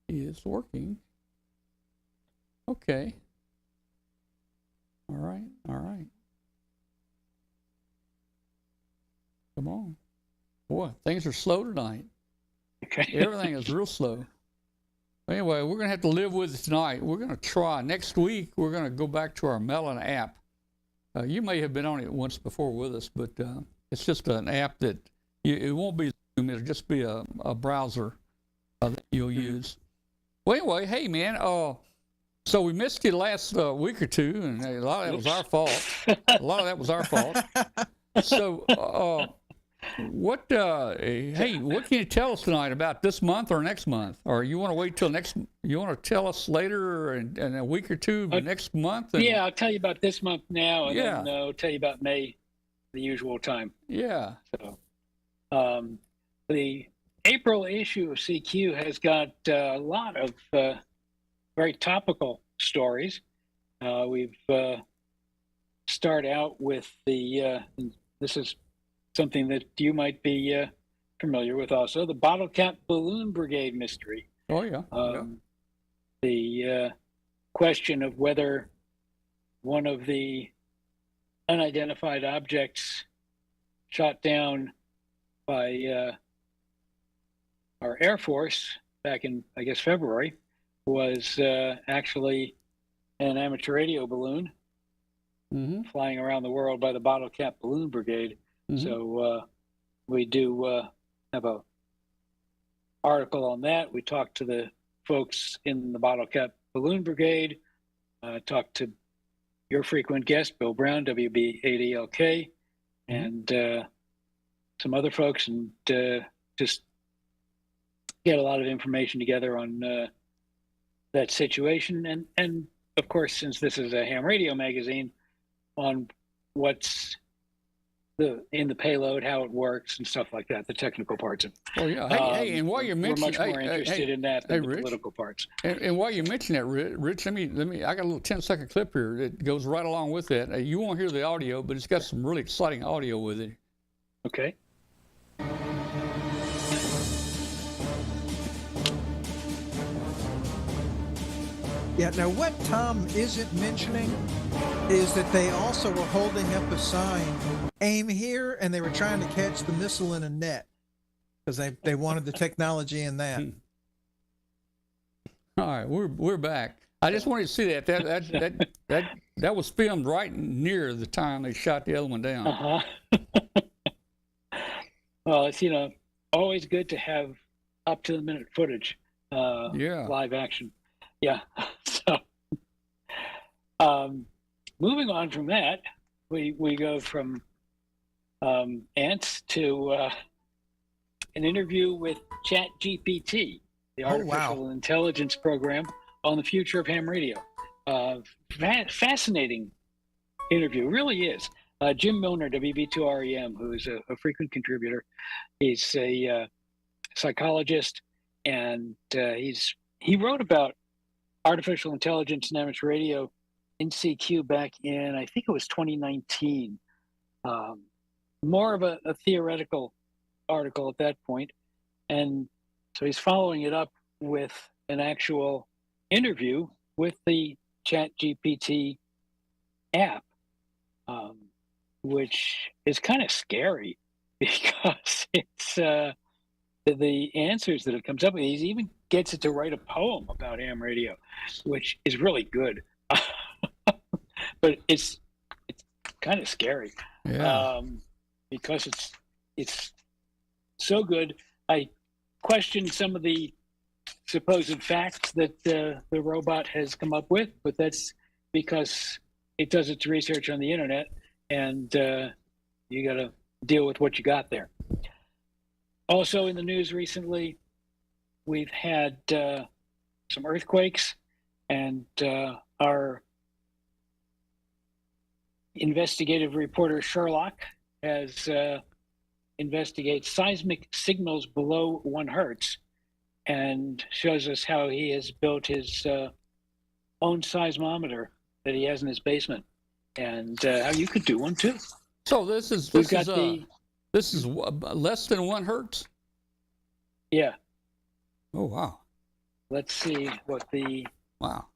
is working. Okay. All right. All right. Come on. Boy, things are slow tonight. Okay. Everything is real slow. Anyway, we're going to have to live with it tonight. We're going to try. Next week, we're going to go back to our Melon app. You may have been on it once before with us, but it's just an app that it won't be Zoom. It'll just be a browser that you'll use. Well, anyway, hey, man, so we missed you the last week or two, and a lot of that was our fault. A lot of that was our fault. So, what can you tell us tonight about this month or next month? Or you want to wait till next? You want to tell us later in a week or two next month? Yeah, I'll tell you about this month now, and Yeah. then I'll tell you about May, the usual time. Yeah. So, the April issue of CQ has got a lot of very topical stories. We've start out with this is something that you might be familiar with also, the Bottle Cap Balloon Brigade mystery. Oh, yeah. The question of whether one of the unidentified objects shot down by our Air Force back in, I guess, February was actually an amateur radio balloon flying around the world by the Bottle Cap Balloon Brigade. So we do have a article on that. We talked to the folks in the Bottle Cap Balloon Brigade, talked to your frequent guest, Bill Brown, WB8ELK, and some other folks, and just get a lot of information together on that situation. And of course, since this is a ham radio magazine, on what's in the payload, how it works, and stuff like that, the technical parts of it. Oh, yeah. Hey, and while you're mentioning, we're much more interested in that than the Rich, political parts. And while you mention that, Rich, let me. I got a little 10-second clip here that goes right along with that. You won't hear the audio, but it's got some really exciting audio with it. Okay. Yeah, now what Tom isn't mentioning is that they also were holding up a sign, aim here, and they were trying to catch the missile in a net because they wanted the technology in that. All right, we're back. I just wanted to see that was filmed right near the time they shot the other one down. Well, it's always good to have up to the minute footage, live action. Yeah. So, moving on from that, we go from ants to an interview with ChatGPT, the artificial intelligence program on the future of ham radio. Fascinating interview, really is. Jim Milner, WB2REM, who is a frequent contributor, he's a psychologist, and he wrote about artificial intelligence and amateur radio in CQ back in, I think it was 2019. More of a theoretical article at that point. And so he's following it up with an actual interview with the ChatGPT app, which is kind of scary because it's the answers that it comes up with. He even gets it to write a poem about ham radio, which is really good. But it's kind of scary, because it's so good. I question some of the supposed facts that the robot has come up with, but that's because it does its research on the internet, and you got to deal with what you got there. Also in the news recently, we've had some earthquakes, and our investigative reporter Sherlock has investigated seismic signals below 1 hertz and shows us how he has built his own seismometer that he has in his basement, and how you could do one too. So this is less than 1 hertz? Yeah. Oh, wow. Let's see what the wow.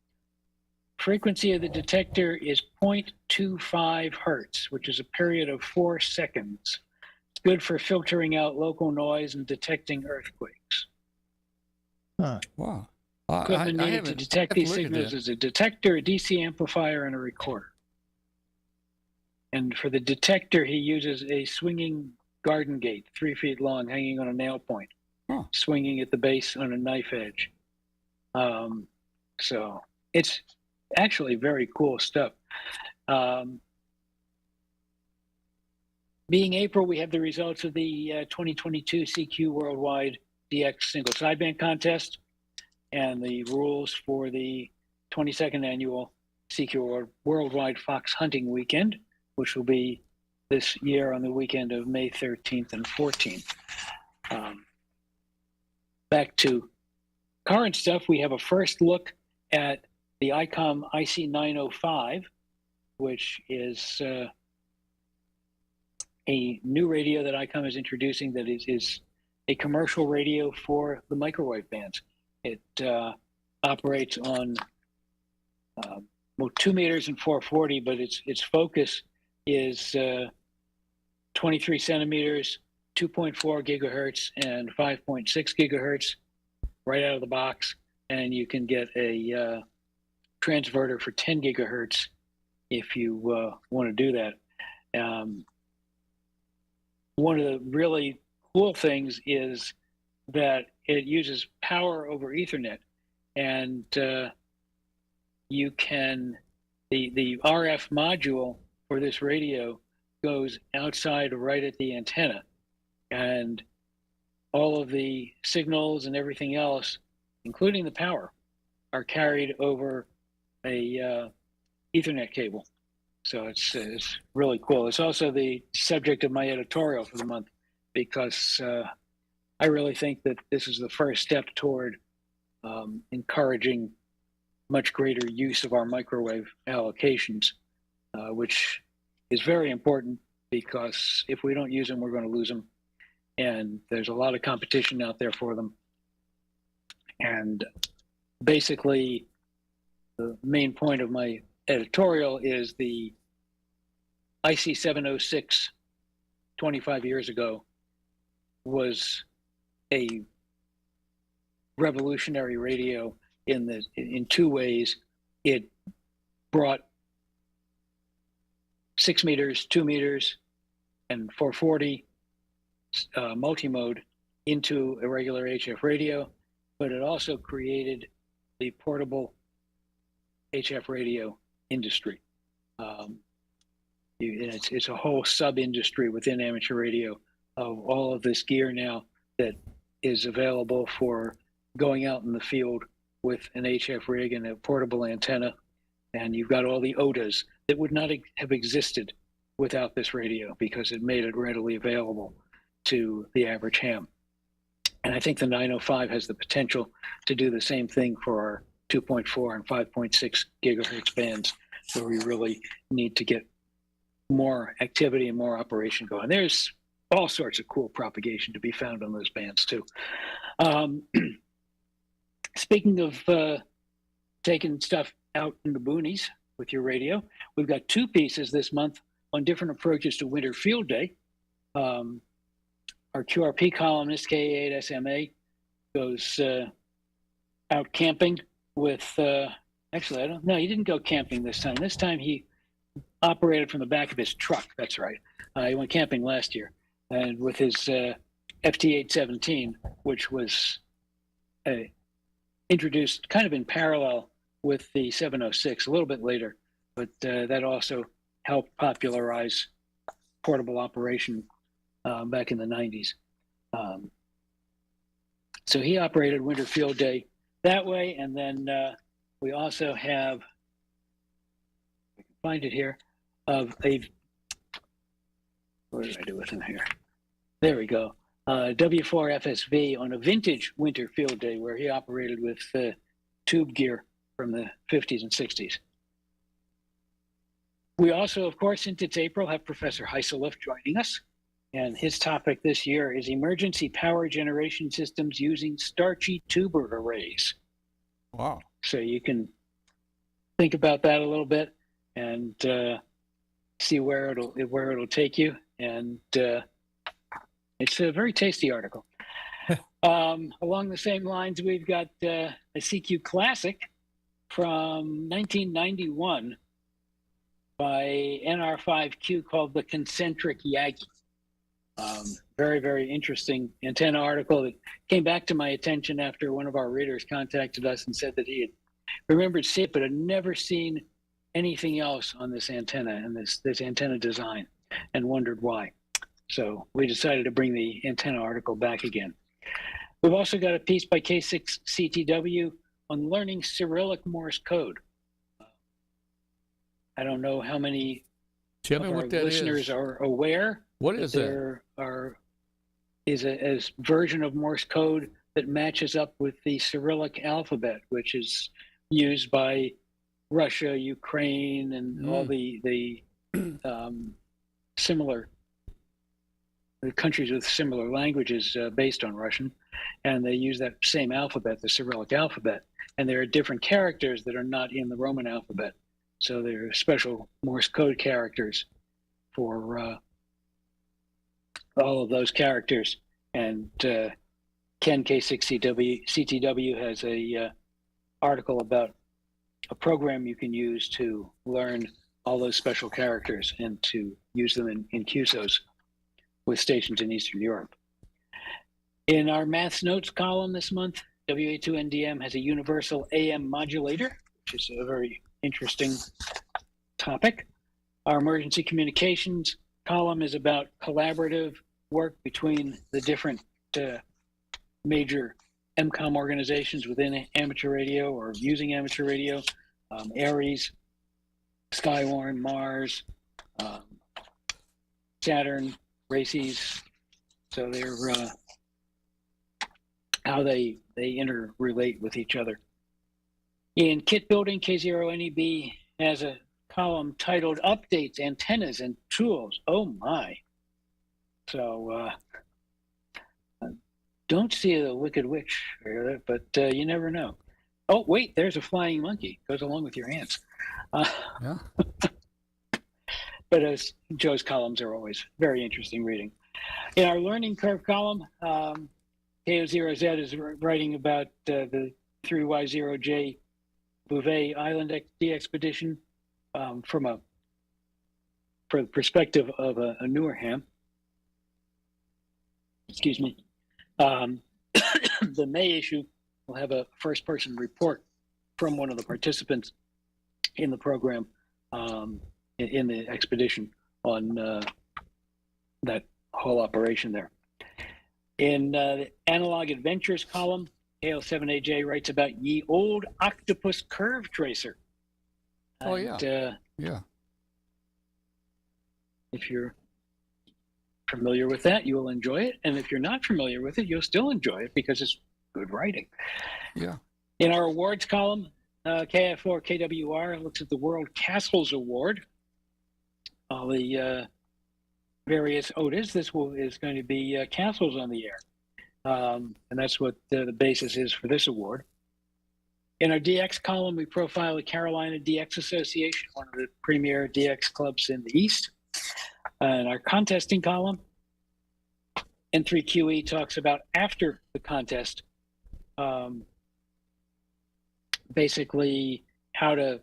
Frequency of the detector is 0.25 hertz, which is a period of 4 seconds. It's good for filtering out local noise and detecting earthquakes. Wow. Equipment needed to haven't- detect I have to these look at signals that. is a detector, a DC amplifier, and a recorder. And for the detector, he uses a swinging garden gate, 3 feet long, hanging on a nail point, Huh. swinging at the base on a knife edge. So it's actually very cool stuff. Being April, we have the results of the 2022 CQ Worldwide DX Single Sideband Contest and the rules for the 22nd Annual CQ Worldwide Fox Hunting Weekend, which will be this year on the weekend of May 13th and 14th. Back to current stuff, we have a first look at the Icom IC905, which is a new radio that Icom is introducing that is a commercial radio for the microwave bands. It operates on 2 meters and 440, but its focus is 23 centimeters, 2.4 gigahertz, and 5.6 gigahertz right out of the box. And you can get a transverter for 10 gigahertz if you want to do that. One of the really cool things is that it uses power over Ethernet, and you can the RF module for this radio goes outside right at the antenna, and all of the signals and everything else, including the power, are carried over a Ethernet cable. So it's really cool. It's also the subject of my editorial for the month, because I really think that this is the first step toward encouraging much greater use of our microwave allocations, which is very important, because if we don't use them, we're going to lose them. And there's a lot of competition out there for them. And basically, the main point of my editorial is the IC706 25 years ago was a revolutionary radio in two ways. It brought 6 meters, 2 meters, and 440 multi-mode into a regular HF radio, but it also created the portable HF radio industry. It's a whole sub-industry within amateur radio of all of this gear now that is available for going out in the field with an HF rig and a portable antenna. And you've got all the OTAs that would not have existed without this radio, because it made it readily available to the average ham. And I think the 905 has the potential to do the same thing for our 2.4 and 5.6 gigahertz bands, where we really need to get more activity and more operation going. There's all sorts of cool propagation to be found on those bands too. Speaking of taking stuff out in the boonies with your radio, we've got 2 pieces this month on different approaches to winter field day. Our QRP columnist, K8 SMA, goes out camping with, actually, I don't know, he didn't go camping this time. This time he operated from the back of his truck. That's right. He went camping last year, and with his FT817, which was introduced kind of in parallel with the 706 a little bit later, but that also helped popularize portable operation back in the 90s. So he operated winter field day that way, and then we also have, I can find it here, of a, what did I do with him here? There we go. W4 FSV on a vintage winter field day, where he operated with tube gear from the 50s and 60s. We also, of course, since it's April, have Professor Heiselhoff joining us. And his topic this year is emergency power generation systems using starchy tuber arrays. Wow. So you can think about that a little bit and see where it'll take you. And it's a very tasty article. Along the same lines, we've got a CQ Classic from 1991 by NR5Q called the Concentric Yagi. Very, very interesting antenna article that came back to my attention after one of our readers contacted us and said that he had remembered seeing it, but had never seen anything else on this antenna and this antenna design, and wondered why. So we decided to bring the antenna article back again. We've also got a piece by K6CTW on learning Cyrillic Morse code. I don't know how many Tell me of our what that listeners is. are aware. What is that? There is a version of Morse code that matches up with the Cyrillic alphabet, which is used by Russia, Ukraine, and all the similar the countries with similar languages based on Russian, and they use that same alphabet, the Cyrillic alphabet. And there are different characters that are not in the Roman alphabet. So there are special Morse code characters for all of those characters. And Ken K6CTW has a article about a program you can use to learn all those special characters and to use them in QSOs with stations in Eastern Europe. In our Maths Notes column this month, WA2NDM has a universal AM modulator, which is a very interesting topic. Our emergency communications column is about collaborative work between the different major MCOM organizations within amateur radio or using amateur radio, Aries, Skywarn, Mars, Saturn, Races. So they're how they interrelate with each other. In kit building, K0NEB has a column titled Updates, Antennas, and Tools. Oh my. So don't see the Wicked Witch, but you never know. Oh, wait, there's a flying monkey. Goes along with your ants. Yeah. But as Joe's columns are always very interesting reading. In our learning curve column, KO0Z is writing about the 3Y0J Bouvet Island de-expedition from the perspective of a newer ham. Excuse me. The May issue will have a first-person report from one of the participants in the program in the expedition on that whole operation there. In the Analog Adventures column, AL7AJ writes about Ye Old Octopus Curve Tracer. Oh, yeah. And, Yeah. if you're familiar with that, you will enjoy it. And if you're not familiar with it, you'll still enjoy it because it's good writing. Yeah. In our awards column, KF4 KWR looks at the World Castles Award. All the various OTAs. This is going to be Castles on the Air. And that's what the basis is for this award. In our DX column, we profile the Carolina DX Association, one of the premier DX clubs in the East. In our contesting column, N3QE talks about after the contest, basically how to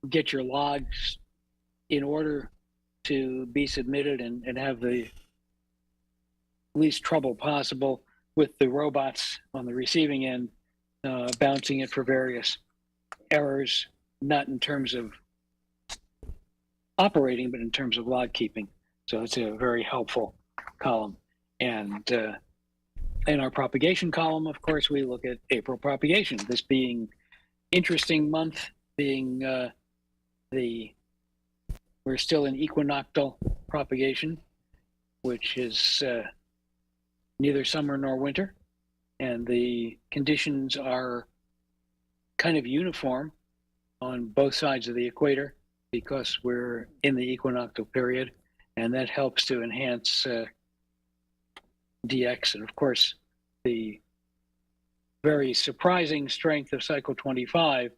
get your logs in order to be submitted and have the least trouble possible with the robots on the receiving end, bouncing it for various errors, not in terms of operating, but in terms of log keeping. So it's a very helpful column. And in our propagation column, of course, we look at April propagation, this being interesting month, being we're still in equinoctial propagation, which is neither summer nor winter. And the conditions are kind of uniform on both sides of the equator because we're in the equinoctial period. And that helps to enhance DX. And of course, the very surprising strength of cycle 25,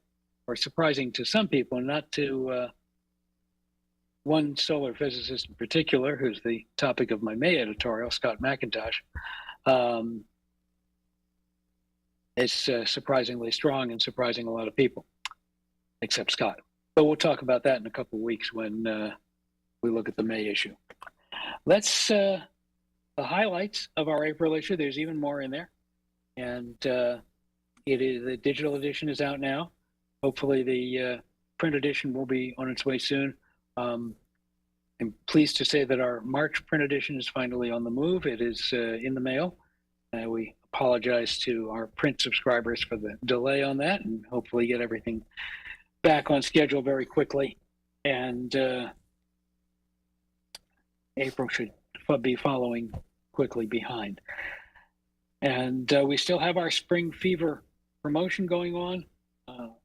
or surprising to some people, not to one solar physicist in particular, who's the topic of my May editorial, Scott McIntosh, is surprisingly strong and surprising a lot of people, except Scott. But we'll talk about that in a couple of weeks when we look at the May issue. Let's the highlights of our April issue. There's even more in there, and it is the digital edition is out now. Hopefully, the print edition will be on its way soon. I'm pleased to say that our March print edition is finally on the move. It is in the mail. We apologize to our print subscribers for the delay on that, and hopefully get everything back on schedule very quickly. And April should be following quickly behind. And we still have our Spring Fever promotion going on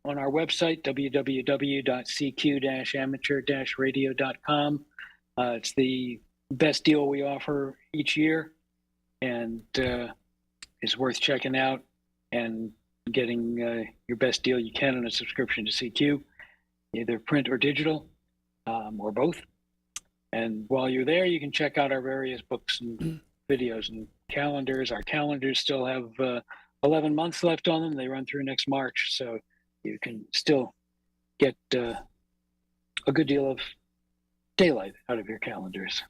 our website, www.cq-amateur-radio.com. It's the best deal we offer each year, and is worth checking out and getting your best deal you can on a subscription to CQ, either print or digital, or both. And while you're there, you can check out our various books and videos and calendars. Our calendars still have 11 months left on them. They run through next March, so you can still get a good deal of daylight out of your calendars.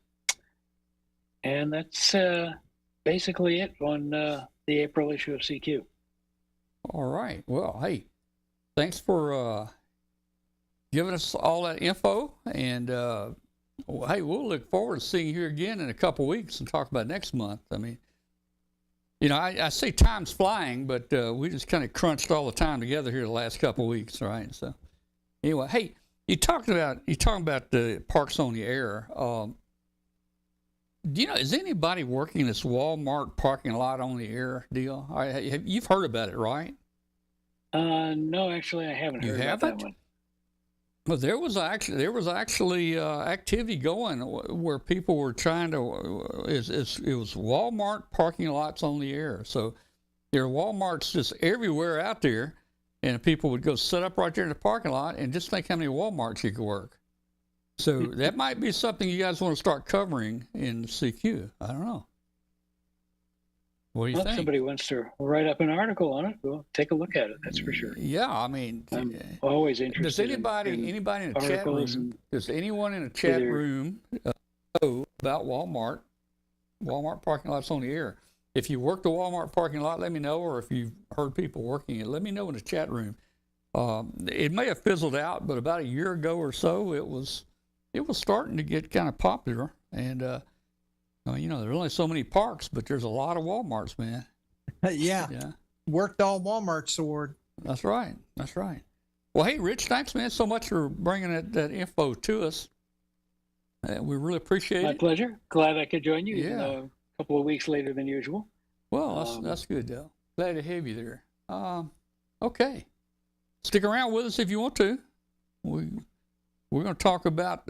And that's basically it on the April issue of CQ. All right. Well, hey, thanks for giving us all that info. And, hey, we'll look forward to seeing you here again in a couple of weeks and talk about next month. I mean, you know, I say time's flying, but we just kind of crunched all the time together here the last couple of weeks, right? So, anyway, hey, you're talking about the parks on the air. Do you know, is anybody working this Walmart parking lot on the air deal? You've heard about it, right? No, actually, I haven't heard about that one. Well, there was actually activity going where people were trying to. It was Walmart parking lots on the air. So there are Walmarts just everywhere out there, and people would go set up right there in the parking lot and just think how many Walmarts you could work. So that might be something you guys want to start covering in CQ. I don't know. What do you think? If somebody wants to write up an article on it, we'll take a look at it. That's for sure. Yeah, I mean, I'm always interested. Does anybody in the chat room? Does anyone in the chat room know about Walmart parking lots on the air? If you work the Walmart parking lot, let me know. Or if you've heard people working it, let me know in the chat room. It may have fizzled out, but about a year ago or so, it was starting to get kind of popular. And you know, there's only so many parks, but there's a lot of Walmarts, man. Yeah. Worked all Walmart sword. That's right. Well, hey, Rich, thanks, man, so much for bringing that info to us. We really appreciate it. My pleasure. Glad I could join you, even though a couple of weeks later than usual. Well, that's good, though. Glad to have you there. Okay. Stick around with us if you want to. We're going to talk about...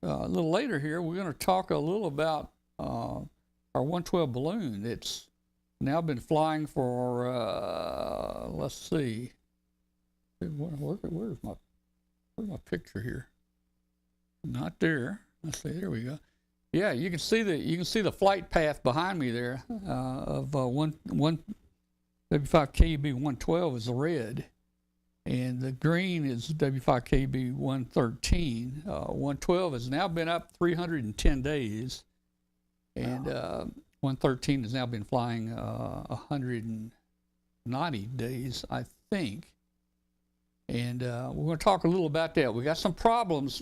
a little later here, we're going to talk a little about our 112 balloon. It's now been flying for, let's see, where's my picture here? Not there. Let's see. There we go. Yeah, you can see the flight path behind me there of one W5KB 112 is the red. And the green is W5KB 113. 112 has now been up 310 days. And 113 has now been flying 190 days, I think. And we're going to talk a little about that. We got some problems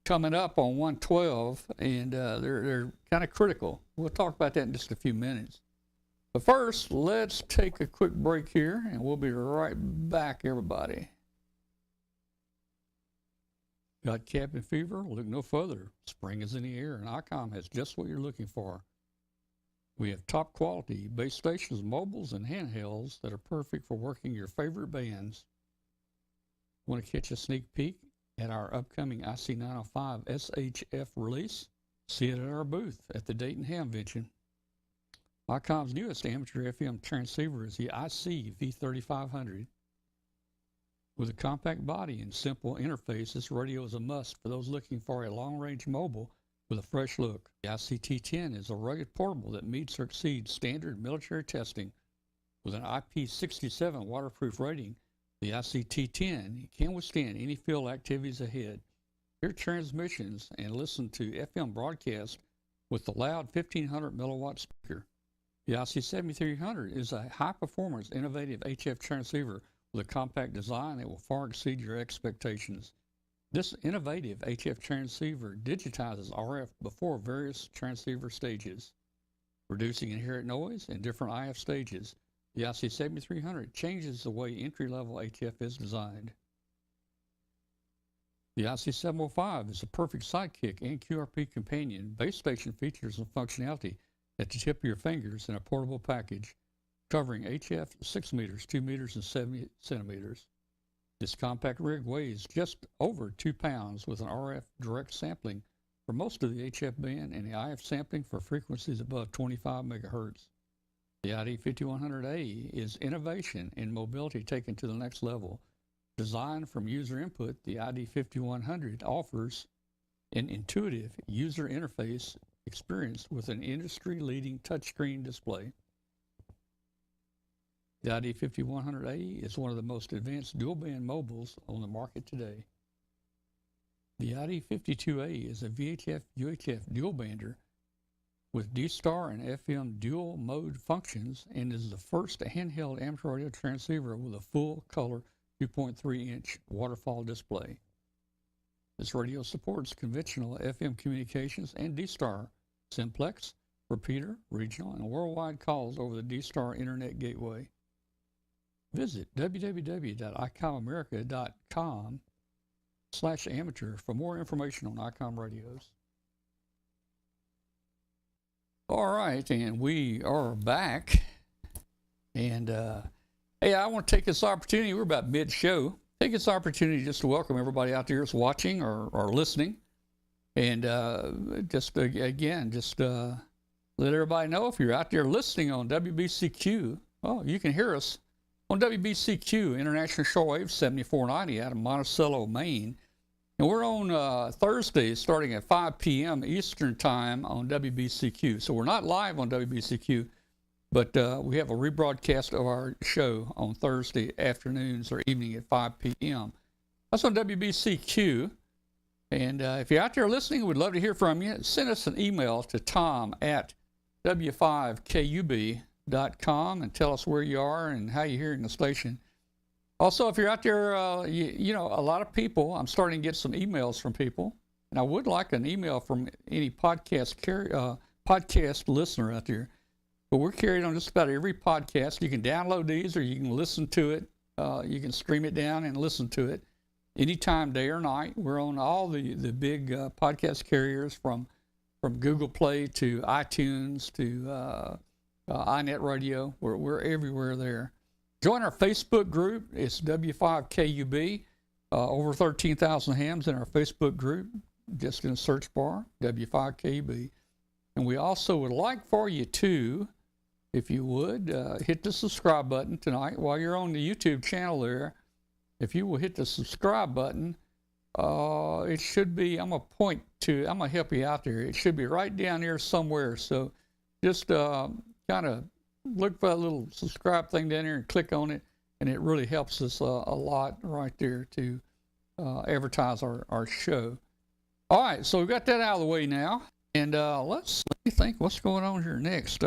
coming up on 112, and they're kind of critical. We'll talk about that in just a few minutes. But first, let's take a quick break here, and we'll be right back, everybody. Got cabin fever? Look no further. Spring is in the air, and Icom has just what you're looking for. We have top quality base stations, mobiles, and handhelds that are perfect for working your favorite bands. Want to catch a sneak peek at our upcoming IC905 SHF release? See it at our booth at the Dayton Hamvention. Icom's newest amateur FM transceiver is the IC V3500. With a compact body and simple interface, this radio is a must for those looking for a long-range mobile with a fresh look. The ICT-10 is a rugged portable that meets or exceeds standard military testing. With an IP67 waterproof rating, the ICT-10 can withstand any field activities ahead. Hear transmissions and listen to FM broadcasts with the loud 1500 milliwatt speaker. The IC7300 is a high-performance, innovative HF transceiver with a compact design that will far exceed your expectations. This innovative HF transceiver digitizes RF before various transceiver stages, reducing inherent noise in different IF stages. The IC7300 changes the way entry-level HF is designed. The IC705 is a perfect sidekick and QRP companion. Base station features and functionality at the tip of your fingers in a portable package, covering HF 6 meters, 2 meters, and 70 centimeters. This compact rig weighs just over 2 pounds with an RF direct sampling for most of the HF band and the IF sampling for frequencies above 25 megahertz. The ID5100A is innovation and mobility taken to the next level. Designed from user input, the ID5100 offers an intuitive user interface experience with an industry-leading touchscreen display. The ID5100A is one of the most advanced dual-band mobiles on the market today. The ID52A is a VHF-UHF dual-bander with D-Star and FM dual mode functions and is the first handheld amateur radio transceiver with a full-color 2.3-inch waterfall display. This radio supports conventional FM communications and D-Star, simplex, repeater, regional, and worldwide calls over the D-Star Internet Gateway. Visit www.icomamerica.com/amateur for more information on Icom radios. All right, and we are back. And hey, I want to take this opportunity. We're about mid-show. Take this opportunity just to welcome everybody out there that's watching or listening. And just let everybody know if you're out there listening on WBCQ, well, you can hear us on WBCQ International Shortwave 7490 out of Monticello, Maine. And we're on Thursdays starting at 5 p.m. Eastern Time on WBCQ. So we're not live on WBCQ, but we have a rebroadcast of our show on Thursday afternoons or evening at 5 p.m. That's on WBCQ. And if you're out there listening, we'd love to hear from you. Send us an email to tom@w5kub.com and tell us where you are and how you're hearing the station. Also, if you're out there, you know, a lot of people, I'm starting to get some emails from people, and I would like an email from any podcast listener out there. But we're carried on just about every podcast. You can download these or you can listen to it. You can stream it down and listen to it anytime, day or night. We're on all the big podcast carriers from Google Play to iTunes to iNet Radio. We're everywhere there. Join our Facebook group. It's W5KUB. Over 13,000 hams in our Facebook group. Just in the search bar, W5KUB. And we also would like for you to, if you would, hit the subscribe button tonight while you're on the YouTube channel there. If you will hit the subscribe button, it should be, I'm going to help you out there. It should be right down there somewhere. So just kind of look for that little subscribe thing down there and click on it. And it really helps us a lot right there to advertise our show. All right, so we've got that out of the way now. And let me think what's going on here next.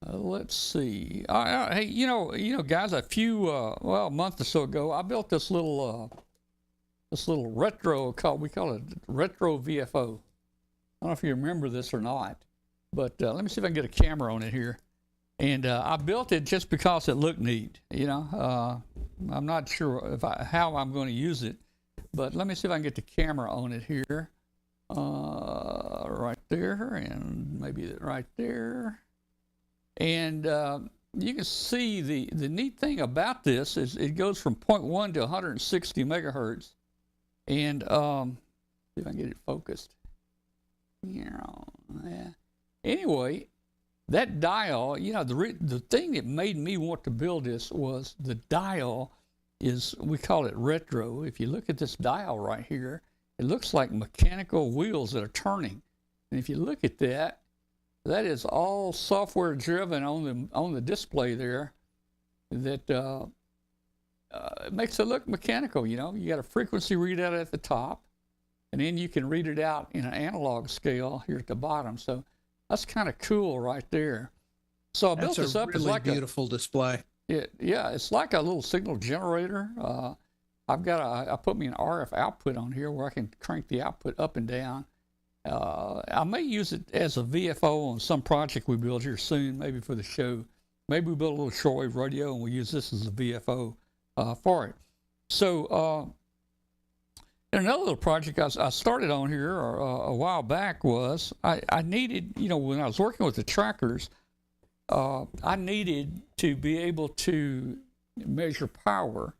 Let's see. Hey, you know, guys, a month or so ago, I built this little retro we call it retro VFO. I don't know if you remember this or not, but let me see if I can get a camera on it here. And I built it just because it looked neat. You know, I'm not sure how I'm going to use it, but let me see if I can get the camera on it here. Right there, and maybe right there. And you can see the neat thing about this is it goes from 0.1 to 160 megahertz. And see if I can get it focused. Yeah. Anyway, that dial, you know, the thing that made me want to build this was the dial is, we call it retro. If you look at this dial right here, it looks like mechanical wheels that are turning. And if you look at that, that is all software driven on the display there. That it makes it look mechanical. You know, you got a frequency readout at the top, and then you can read it out in an analog scale here at the bottom. So that's kind of cool right there. So I built this up as like a beautiful display. Yeah, it's like a little signal generator. I put me an RF output on here where I can crank the output up and down. I may use it as a VFO on some project we build here soon, maybe for the show. Maybe we build a little shortwave radio and we use this as a VFO for it. So and another little project I started on here a while back was I needed, you know, when I was working with the trackers, I needed to be able to measure power.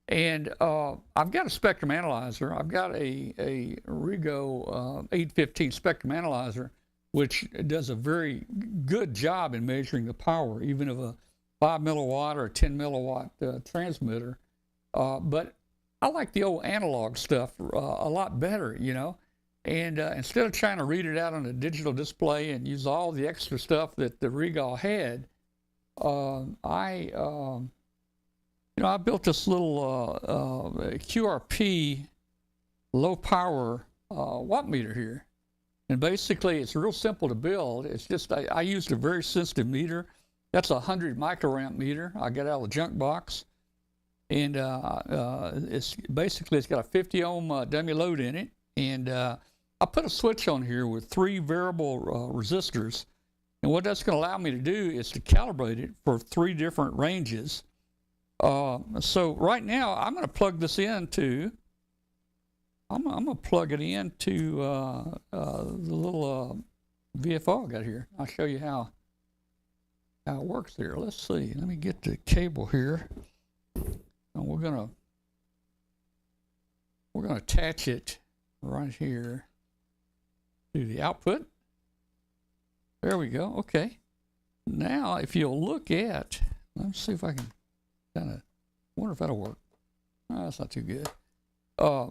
And I've got a spectrum analyzer. I've got a Rigo 815 spectrum analyzer, which does a very good job in measuring the power, even of a 5 milliwatt or a 10 milliwatt transmitter. But I like the old analog stuff a lot better, you know. And instead of trying to read it out on a digital display and use all the extra stuff that the Rigo had, I built this little QRP low power watt meter here. And basically, it's real simple to build. It's just, I used a very sensitive meter. That's a 100 microamp meter I got out of the junk box. And it's got a 50 ohm dummy load in it. And I put a switch on here with 3 variable resistors. And what that's going to allow me to do is to calibrate it for 3 different ranges. So right now, I'm going to plug this into, I'm going to plug it into the little VFO I got here. I'll show you how it works there. Let's see. Let me get the cable here. And we're going to attach it right here to the output. There we go. Okay. Now, if you'll look at, let's see if I can kind of wonder if that'll work. Oh, that's not too good. I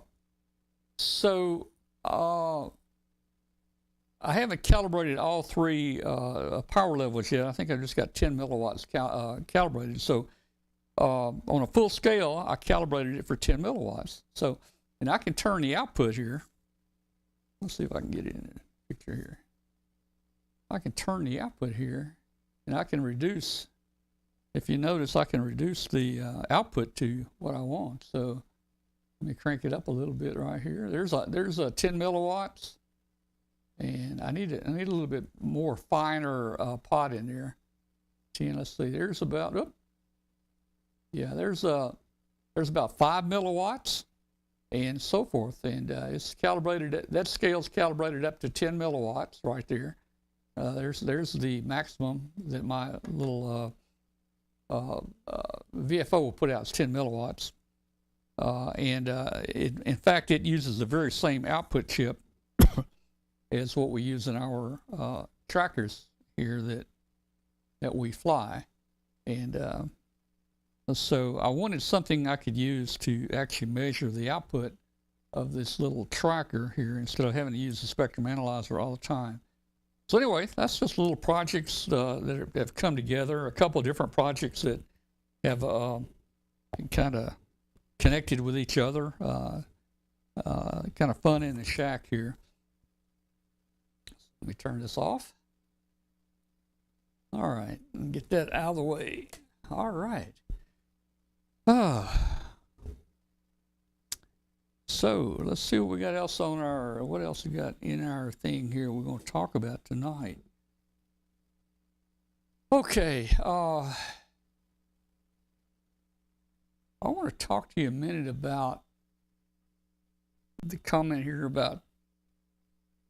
haven't calibrated all 3 power levels yet. I think I've just got 10 milliwatts calibrated. So on a full scale, I calibrated it for 10 milliwatts. So, and I can turn the output here. Let's see if I can get it in the picture here. I can turn the output here, and I can reduce. If you notice, I can reduce the output to what I want. So let me crank it up a little bit right here. There's a 10 milliwatts, and I need a little bit more finer pot in there. 10. Let's see. There's about there's about 5 milliwatts, and so forth. And it's calibrated. That scale's calibrated up to 10 milliwatts right there. There's the maximum that my little VFO will put out is 10 milliwatts. In fact, it uses the very same output chip as what we use in our trackers here that we fly. And so I wanted something I could use to actually measure the output of this little tracker here instead of having to use the spectrum analyzer all the time. So anyway, that's just little projects that have come together, a couple of different projects that have kind of connected with each other. Kind of fun in the shack here. Let me turn this off. All right, get that out of the way. All right. So let's see what we got else on what else we got in our thing here we're going to talk about tonight. Okay, I want to talk to you a minute about the comment here about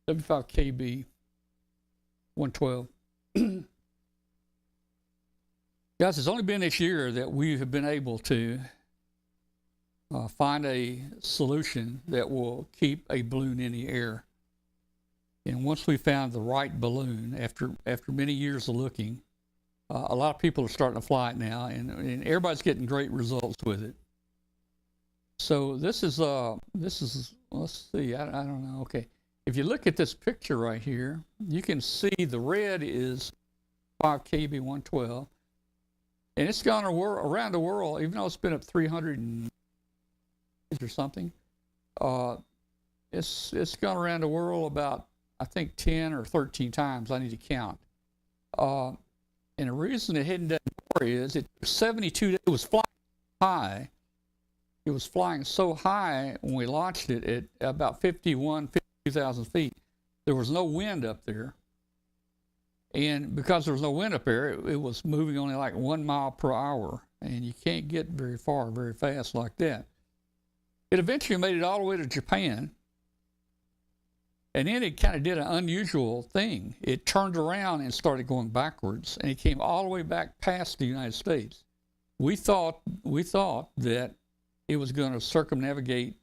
75 KB 112. Guys, it's only been this year that we have been able to find a solution that will keep a balloon in the air. And once we found the right balloon, after many years of looking, a lot of people are starting to fly it now, and everybody's getting great results with it. So this is let's see, I don't know. Okay, if you look at this picture right here, you can see the red is 5 KB112, and it's gone around the world, even though it's been up 300 or something. It's gone around the world about, I think, 10 or 13 times. I need to count. And the reason it hadn't done more is it 72 days. It was flying high. It was flying so high when we launched it at about 52,000 feet. There was no wind up there. And because there was no wind up there, it was moving only like 1 mile per hour. And you can't get very far very fast like that. It eventually made it all the way to Japan. And then it kind of did an unusual thing. It turned around and started going backwards, and it came all the way back past the United States. We thought that it was going to circumnavigate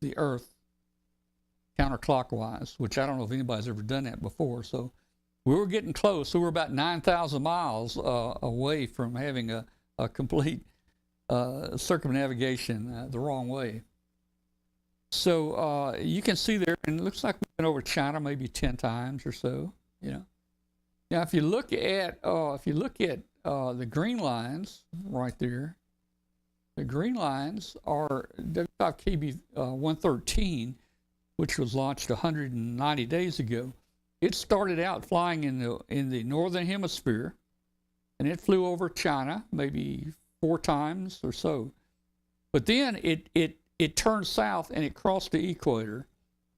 the Earth counterclockwise, which I don't know if anybody's ever done that before. So we were getting close. We were about 9,000 miles away from having a complete circumnavigation the wrong way. So you can see there, and it looks like we've been over China maybe 10 times or so. You know. Now, if you look at the green lines right there, the green lines are W5KB 113, which was launched 190 days ago. It started out flying in the northern hemisphere, and it flew over China maybe 4 times or so. But then it turned south and it crossed the equator.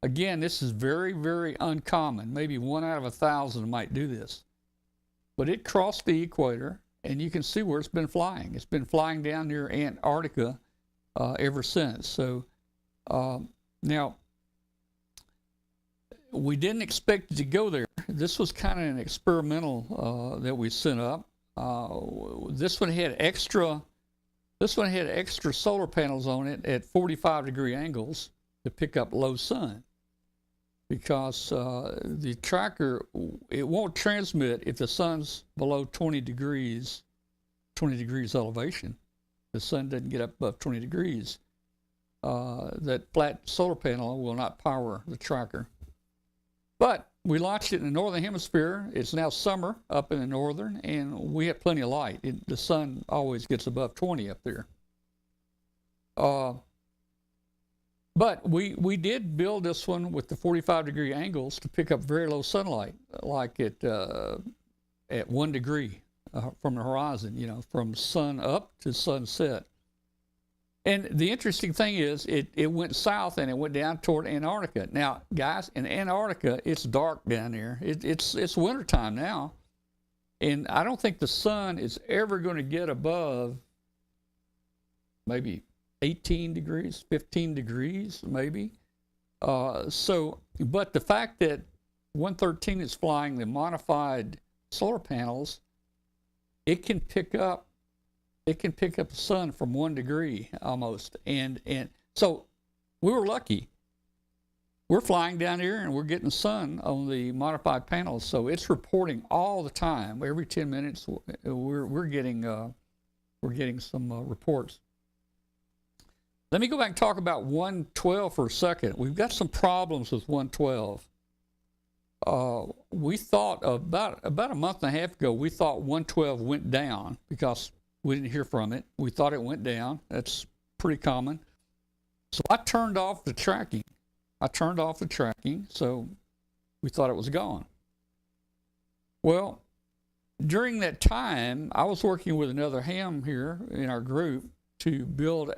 Again, this is very, very uncommon. Maybe 1 out of 1,000 might do this. But it crossed the equator, and you can see where it's been flying. It's been flying down near Antarctica ever since. So now, we didn't expect it to go there. This was kind of an experimental that we sent up. This one had extra solar panels on it at 45-degree angles to pick up low sun, because the tracker, it won't transmit if the sun's below 20 degrees elevation. The sun doesn't get up above 20 degrees. That flat solar panel will not power the tracker. But we launched it in the northern hemisphere. It's now summer up in the northern, and we have plenty of light. The sun always gets above 20 up there. But we did build this one with the 45-degree angles to pick up very low sunlight, like at 1 degree from the horizon, you know, from sun up to sunset. And the interesting thing is, it went south and it went down toward Antarctica. Now, guys, in Antarctica, it's dark down there. It's wintertime now. And I don't think the sun is ever going to get above maybe 18 degrees, 15 degrees, maybe. But the fact that 113 is flying the modified solar panels, it can pick up the sun from 1 degree almost. And so we were lucky. We're flying down here and we're getting sun on the modified panels. So it's reporting all the time. Every 10 minutes we're getting some reports. Let me go back and talk about 112 for a second. We've got some problems with 112. We thought about a month and a half ago, we thought 112 went down because we didn't hear from it. We thought it went down. That's pretty common. So I turned off the tracking. So we thought it was gone. Well, during that time, I was working with another ham here in our group to build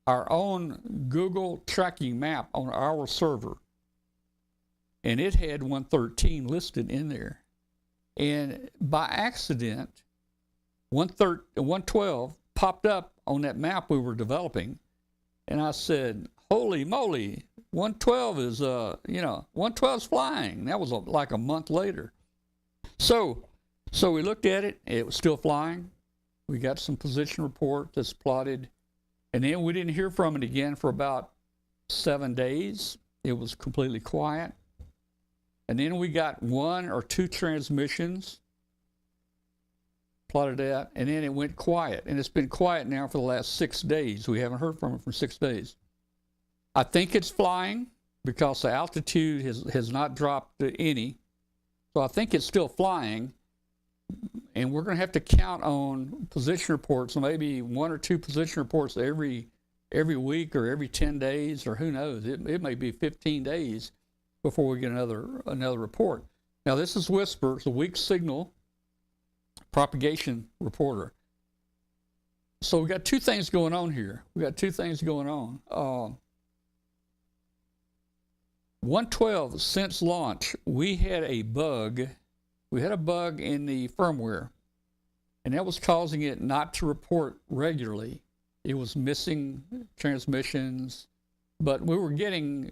our own Google tracking map on our server. And it had 113 listed in there. And by accident, 112 popped up on that map we were developing. And I said, holy moly, 112 is, 112's flying. That was like a month later. So we looked at it. It was still flying. We got some position report that's plotted. And then we didn't hear from it again for about 7 days. It was completely quiet. And then we got 1 or 2 transmissions, plotted out, and then it went quiet. And it's been quiet now for the last 6 days. We haven't heard from it for 6 days. I think it's flying. because the altitude has not dropped any. So I think it's still flying, and we're going to have to count on position reports, maybe 1 or 2 position reports every week or every 10 days, or who knows. It may be 15 days before we get another report. Now, this is WSPR. It's a weak signal propagation reporter. So we got 2 things going on here. 112, since launch, we had a bug. We had a bug in the firmware, and that was causing it not to report regularly. It was missing transmissions, but we were getting,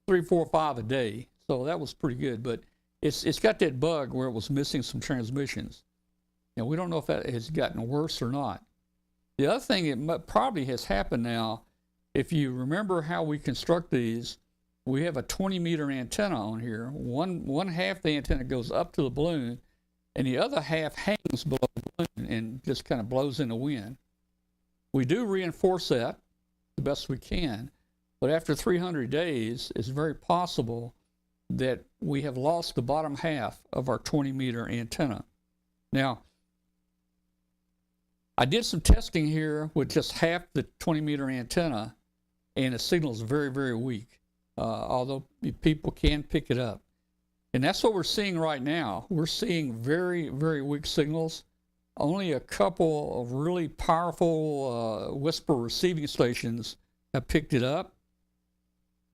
3, 4, 5 a day. So that was pretty good, but it's got that bug where it was missing some transmissions. We don't know if that has gotten worse or not. The other thing that probably has happened now, if you remember how we construct these, we have a 20-meter antenna on here. One half the antenna goes up to the balloon, and the other half hangs below the balloon and just kind of blows in the wind. We do reinforce that the best we can, but after 300 days, it's very possible that we have lost the bottom half of our 20-meter antenna. Now, I did some testing here with just half the 20-meter antenna, and the signal is very, very weak, although people can pick it up. And that's what we're seeing right now. We're seeing very, very weak signals. Only a couple of really powerful WSPR receiving stations have picked it up.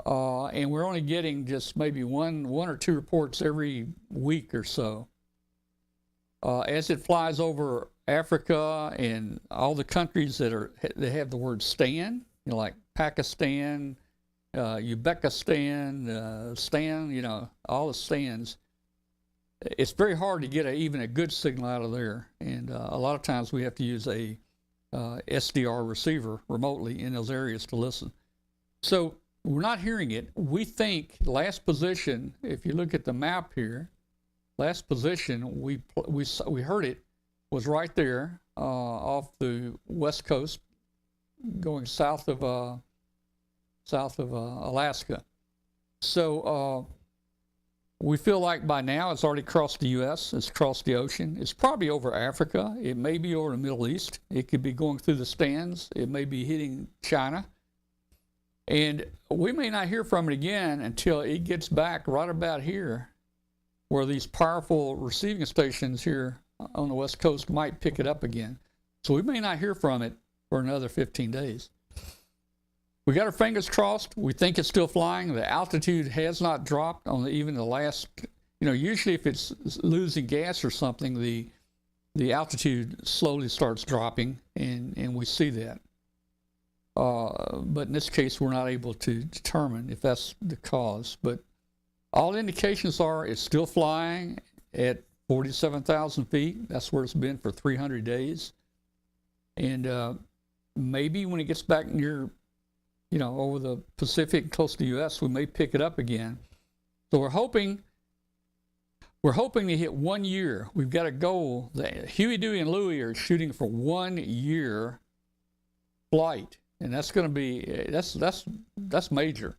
And we're only getting just maybe one or 2 reports every week or so. As it flies over Africa and all the countries that have the word "stan," like Pakistan, Uzbekistan, Stan, all the stands, it's very hard to get even a good signal out of there. And a lot of times we have to use a SDR receiver remotely in those areas to listen. So we're not hearing it. We think last position, if you look at the map here, last position we heard it was right there off the west coast, going south of Alaska. So we feel like by now it's already crossed the U.S. It's crossed the ocean. It's probably over Africa. It may be over the Middle East. It could be going through the stands. It may be hitting China. And we may not hear from it again until it gets back right about here, where these powerful receiving stations here on the West Coast might pick it up again. So we may not hear from it for another 15 days. We got our fingers crossed. We think it's still flying. The altitude has not dropped on even the last, usually if it's losing gas or something, the altitude slowly starts dropping, and we see that. But in this case, we're not able to determine if that's the cause. But all indications are it's still flying at 47,000 feet. That's where it's been for 300 days. And maybe when it gets back near, over the Pacific, close to the U.S., we may pick it up again. So we're hoping to hit 1 year. We've got a goal that Huey, Dewey, and Louie are shooting for 1 year flight. And that's going to be, that's major.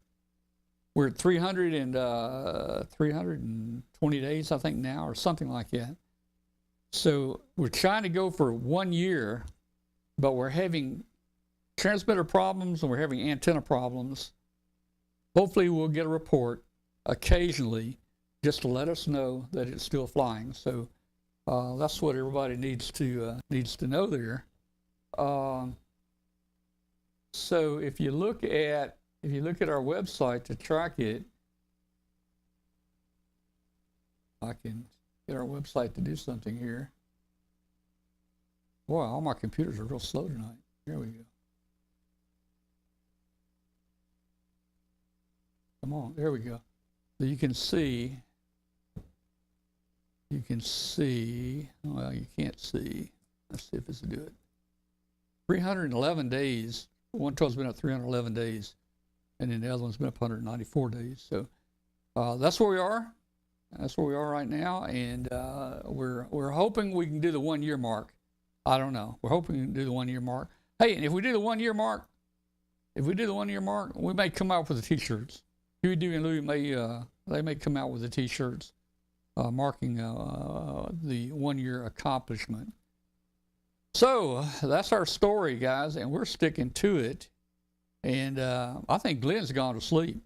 We're at 320 days, I think now, or something like that. So we're trying to go for 1 year, but we're having transmitter problems and we're having antenna problems. Hopefully we'll get a report occasionally just to let us know that it's still flying. So that's what everybody needs to know there. So if you look at our website to track it, I can get our website to do something here. Boy, all my computers are real slow tonight. Here we go. Come on, there we go. So you can see, well, you can't see. Let's see if this will do it. 311 days. 112's been up 311 days, and then the other one's been up 194 days. So that's where we are. That's where we are right now, and we're hoping we can do the 1 year mark. I don't know. We're hoping we can do the 1 year mark. Hey, and if we do the 1 year mark, If we do the 1 year mark, we may come out with the T-shirts. Huey, Dewey, and Louie they may come out with the T-shirts marking the 1 year accomplishment. So that's our story, guys, and we're sticking to it. And I think Glenn's gone to sleep.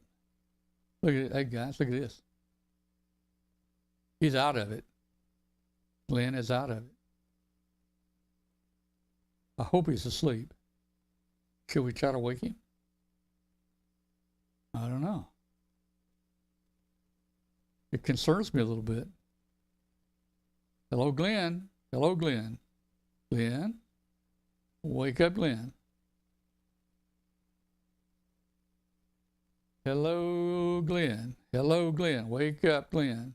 Look at it, hey guys, look at this. He's out of it. Glenn is out of it. I hope he's asleep. Should we try to wake him? I don't know. It concerns me a little bit. Hello, Glenn. Hello, Glenn. Glenn? Wake up, Glenn. Hello, Glenn. Hello, Glenn. Wake up, Glenn.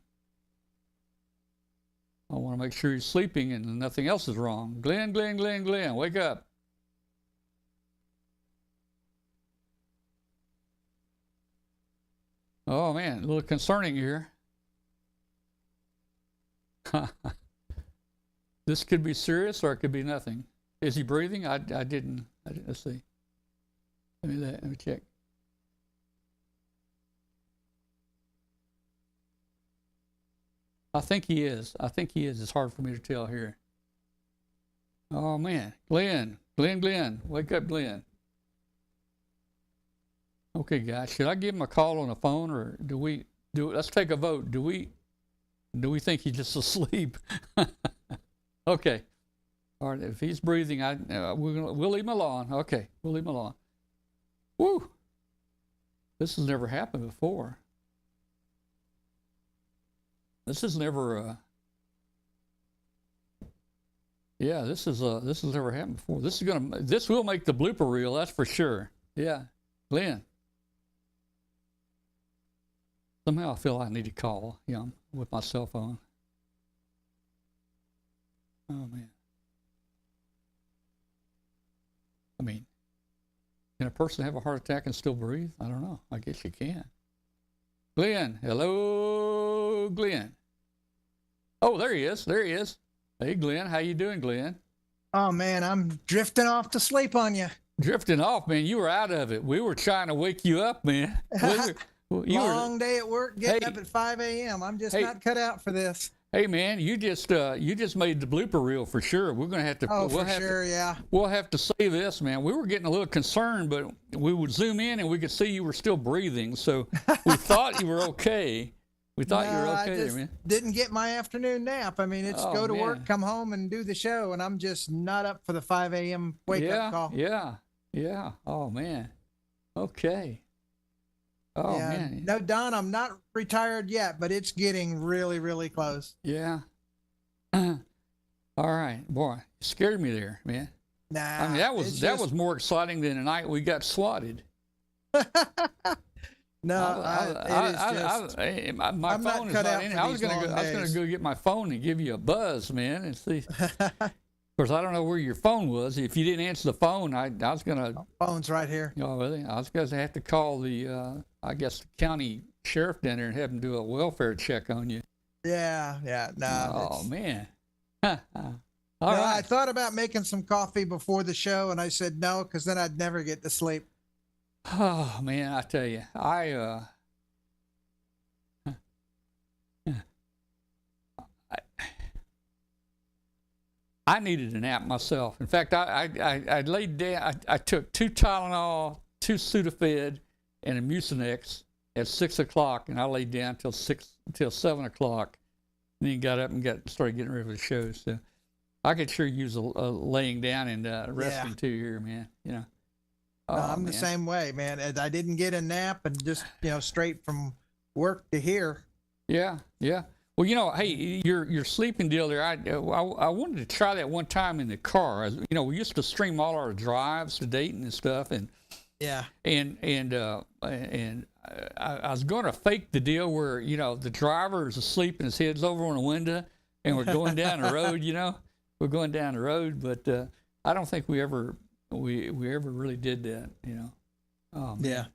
I want to make sure he's sleeping and nothing else is wrong. Glenn, Glenn, Glenn, Glenn, wake up. Oh, man, a little concerning here. This could be serious or it could be nothing. Is he breathing? I didn't, let's see. Let me check. I think he is. I think he is. It's hard for me to tell here. Oh, man. Glenn. Glenn, Glenn. Wake up, Glenn. Okay, guys. Should I give him a call on the phone or let's take a vote. Do we think he's just asleep? Okay. All right. If he's breathing, we'll leave him alone. Okay. We'll leave him alone. Woo. This has never happened before. This has never, this has never happened before. This will make the blooper reel, that's for sure. Yeah, Glenn. Somehow I feel I need to call him with my cell phone. Oh man. I mean, can a person have a heart attack and still breathe? I don't know. I guess you can. Glenn, hello, Glenn. Oh, there he is. There he is. Hey, Glenn, how you doing, Glenn? Oh man, I'm drifting off to sleep on you. Drifting off, man. You were out of it. We were trying to wake you up, man. Long day at work, getting up at 5 a.m. I'm just not cut out for this. Hey, man, you just made the blooper reel for sure. We're gonna have to. Oh, for sure, yeah. We'll have to save this, man. We were getting a little concerned, but we would zoom in and we could see you were still breathing. So we thought you were okay. We thought you were okay there, man. Didn't get my afternoon nap. I mean, it's go to work, come home, and do the show, and I'm just not up for the 5 a.m. wake-up call. Yeah. Oh, man. Okay. Oh, man. No, Don, I'm not retired yet, but it's getting really, really close. Yeah. All right. Boy, you scared me there, man. Nah. I mean, that was more exciting than the night we got swatted. No, my phone is not in. I was gonna go get my phone and give you a buzz, man, and see. Of course, I don't know where your phone was. If you didn't answer the phone, I was gonna. Phone's right here. Oh, really? I was gonna have to call the, I guess, the county sheriff down there and have him do a welfare check on you. Yeah. No. Oh man. All right. I thought about making some coffee before the show, and I said no, because then I'd never get to sleep. Oh man, I tell you, I needed a nap myself. In fact, I laid down. I took 2 Tylenol, 2 Sudafed, and a Mucinex at 6 o'clock, and I laid down till 7 o'clock, and then got up and started getting ready for the show. So I could sure use a laying down and resting too here, man. You know. No, I'm the same way, man. I didn't get a nap and just, straight from work to here. Yeah. Well, hey, your sleeping deal there, I wanted to try that one time in the car. We used to stream all our drives to Dayton and stuff, and I was going to fake the deal where, the driver is asleep and his head's over on the window, and we're going down the road, we're going down the road, but I don't think we ever really did that, Oh, man.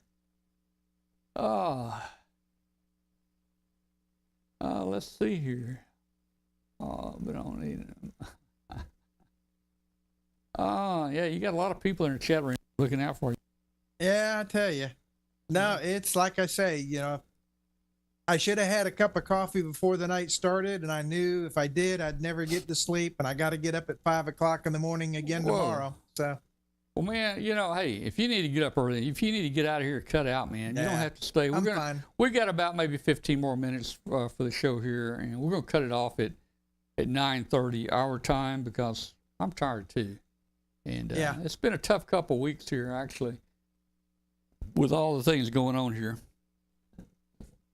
Yeah. Let's see here. Oh, but I don't need it. Yeah, you got a lot of people in the chat room looking out for you. Yeah, I tell you. No, it's like I say, I should have had a cup of coffee before the night started, and I knew if I did, I'd never get to sleep, and I got to get up at 5 o'clock in the morning again Whoa. tomorrow. So, Well, man, hey, if you need to get up early, if you need to get out of here, cut out, man. You don't have to stay. I'm fine. We got about maybe 15 more minutes for the show here, and we're gonna cut it off at 9:30 our time because I'm tired too. And it's been a tough couple weeks here actually, with all the things going on here.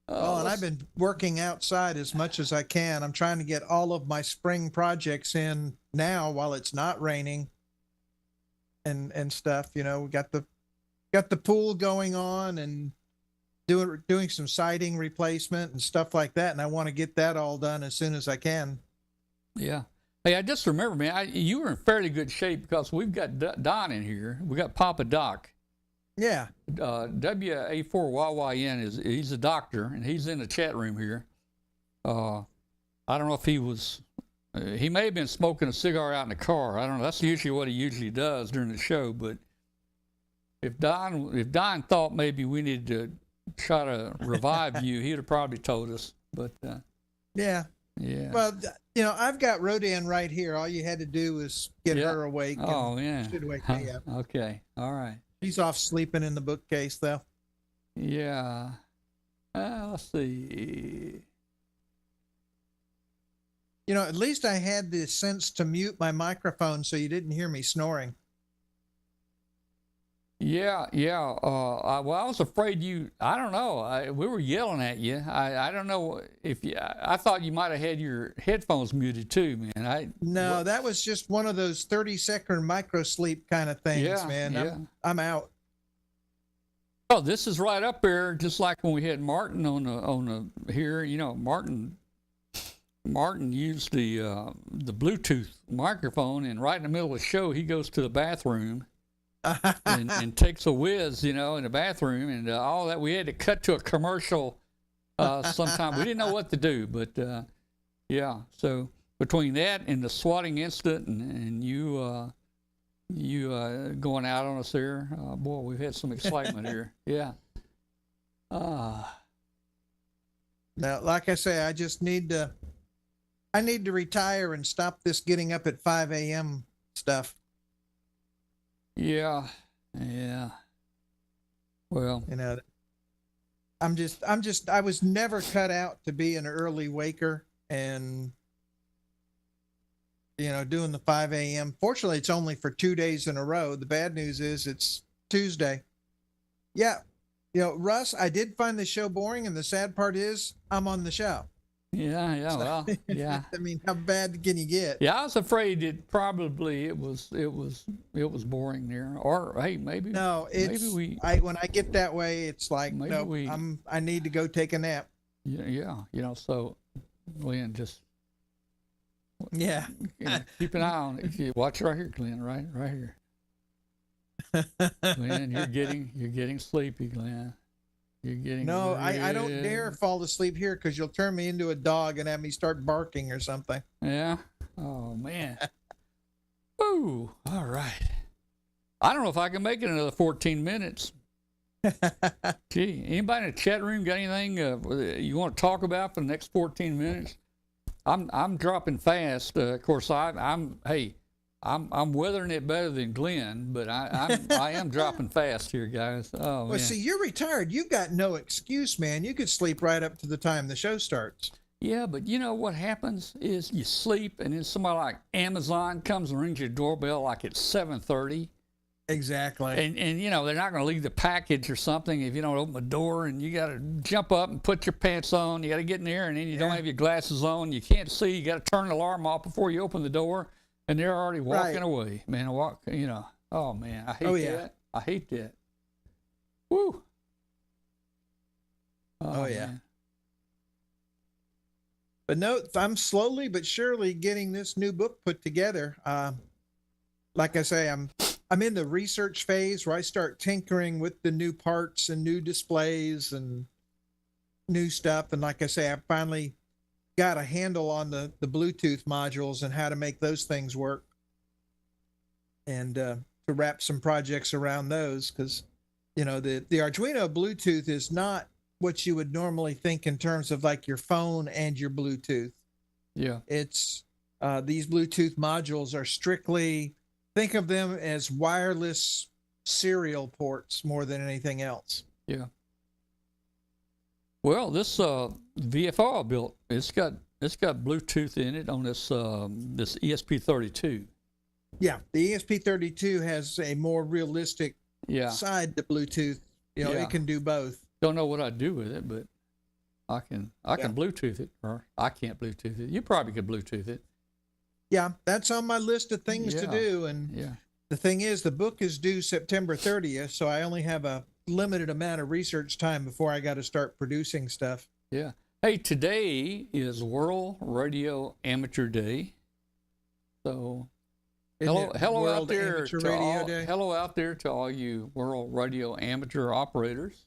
And I've been working outside as much as I can. I'm trying to get all of my spring projects in now while it's not raining and stuff. We got the pool going on and doing some siding replacement and stuff like that. And I want to get that all done as soon as I can. Yeah. Hey, I just remember, man, you were in fairly good shape because we've got Don in here. We got Papa Doc. Yeah. WA4YYN he's a doctor, and he's in the chat room here. I don't know if he was, he may have been smoking a cigar out in the car. I don't know. That's usually what he usually does during the show. But if Don thought maybe we needed to try to revive you, he'd have probably told us. But yeah. Well, I've got Rodan right here. All you had to do was get her awake. Oh, yeah. Should wake me up. Okay. All right. She's off sleeping in the bookcase, though. Yeah. Let's see. At least I had the sense to mute my microphone so you didn't hear me snoring. Yeah. I was afraid I don't know. We were yelling at you. I don't know if I thought you might have had your headphones muted too, man. No, that was just one of those 30-second micro sleep kind of things, man. Yeah. I'm out. Oh, this is right up there, just like when we had Martin on the here. Martin used the Bluetooth microphone, and right in the middle of the show, he goes to the bathroom. and takes a whiz, in the bathroom, and all that. We had to cut to a commercial sometime. We didn't know what to do, but yeah. So between that and the swatting incident, and you going out on us there, boy, we've had some excitement here. Yeah. Now, like I say, I just need to retire and stop this getting up at 5 a.m. stuff. Yeah. Well, I was never cut out to be an early waker and, doing the 5 a.m. Fortunately, it's only for 2 days in a row. The bad news is it's Tuesday. Yeah. Russ, I did find the show boring, and the sad part is I'm on the show. Yeah, well, yeah. I mean, how bad can you get? Yeah, I was afraid it was boring there, or hey, maybe no, when I get that way, it's like I need to go take a nap. Yeah, so Glenn, just keep an eye on it. Watch right here, Glenn, right here. Glenn, you're getting sleepy, Glenn. No, I don't dare fall asleep here because you'll turn me into a dog and have me start barking or something. Yeah. Oh man. Ooh. All right. I don't know if I can make it another 14 minutes. Gee, anybody in the chat room got anything you want to talk about for the next 14 minutes? I'm dropping fast. Of course, I'm weathering it better than Glenn, but I am dropping fast here, guys. Oh, well, man. See, you're retired. You've got no excuse, man. You could sleep right up to the time the show starts. Yeah, but what happens is you sleep, and then somebody like Amazon comes and rings your doorbell like at 7:30. Exactly. And they're not going to leave the package or something if you don't open the door, and you got to jump up and put your pants on. You got to get in there, and then you don't have your glasses on. You can't see. You got to turn the alarm off before you open the door. And they're already walking away, man. Oh man, I hate that. I hate that. Woo. Oh yeah. Man. But no, I'm slowly but surely getting this new book put together. Like I say, I'm in the research phase where I start tinkering with the new parts and new displays and new stuff. And like I say, I finally got a handle on the Bluetooth modules and how to make those things work, and to wrap some projects around those, because the Arduino Bluetooth is not what you would normally think in terms of like your phone and your Bluetooth. Yeah. It's these Bluetooth modules are strictly, think of them as wireless serial ports more than anything else. Yeah. Well, this VFR I built, it's got Bluetooth in it on this this ESP32. Yeah, the ESP32 has a more realistic Yeah. side to Bluetooth. Yeah. It can do both. Don't know what I'd do with it, but I can Bluetooth it, or I can't Bluetooth it. You probably could Bluetooth it. Yeah, that's on my list of things to Yeah. do. And Yeah. the thing is, the book is due September 30th, so I only have a limited amount of research time before I got to start producing stuff. Yeah. Hey, today is World Radio Amateur Day. So Isn't hello it out World there Amateur to Radio all, Day? hello out there to all you World Radio Amateur operators.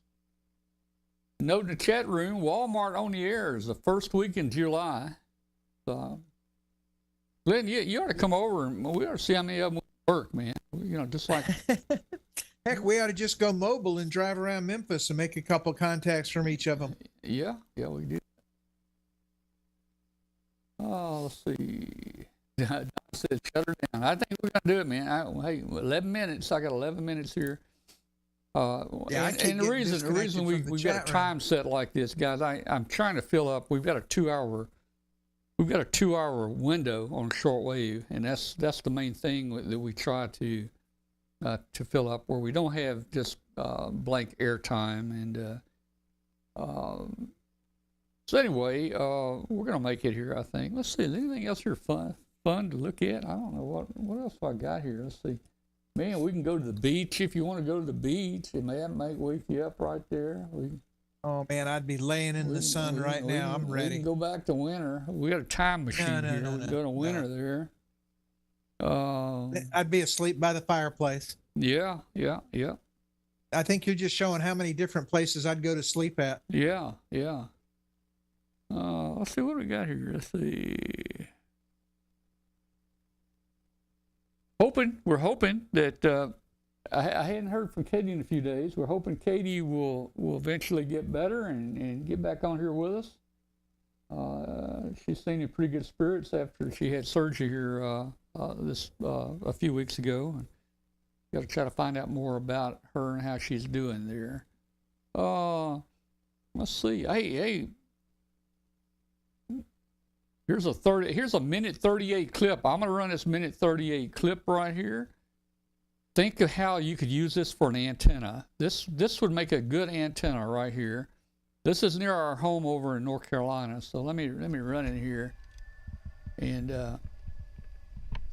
Note in the chat room, Walmart on the air is the first week in July. So, Glenn, you ought to come over and we ought to see how many of them work, man. Just like Heck, we ought to just go mobile and drive around Memphis and make a couple contacts from each of them. yeah, we do. Oh, let's see. Don said shut her down. I think we're gonna do it, man. Hey, 11 minutes. I got 11 minutes here. Yeah, I and keep the getting reason disconnected from the we've got a chat room. time set like this, guys. I'm trying to fill up. We've got a 2-hour window on shortwave, and that's the main thing that we try to fill up, where we don't have just blank airtime. And so anyway, we're gonna make it here, I think. Let's see. Is anything else here fun to look at? I don't know what else I got here. Let's see. Man, we can go to the beach if you want to go to the beach. It might wake you up right there. Oh man, I'd be laying in the sun right now. I'm We ready. can go back to winter. We got a time machine here. no, We can go to winter there. I'd be asleep by the fireplace. Yeah. I think you're just showing how many different places I'd go to sleep at. Yeah. Let's see what we got here. Let's see. We're hoping that I hadn't heard from Katie in a few days. We're hoping Katie will eventually get better and get back on here with us. She's seen in pretty good spirits after she had surgery here a few weeks ago. And got to try to find out more about her and how she's doing there. Let's see. Hey. Here's a minute 38 clip. I'm gonna run this minute 38 clip right here. Think of how you could use this for an antenna. This would make a good antenna right here. This is near our home over in North Carolina. So let me run it here, and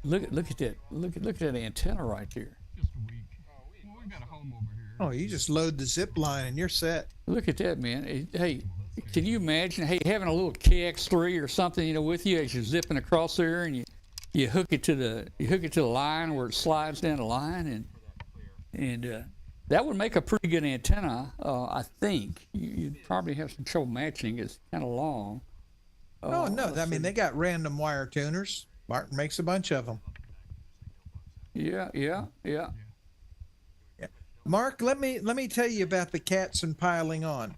look at that. Look at that antenna right there. Just a week. Well, we got a home over here. Oh, you just load the zip line and you're set. Look at that, man. Hey, can you imagine, having a little KX3 or something, with you as you're zipping across there, and you hook it to the line where it slides down the line, and that would make a pretty good antenna. I think you'd probably have some trouble matching. It's kind of long. Oh no, I mean they got random wire tuners. Martin makes a bunch of them. Yeah. Mark, let me tell you about the cats and piling on.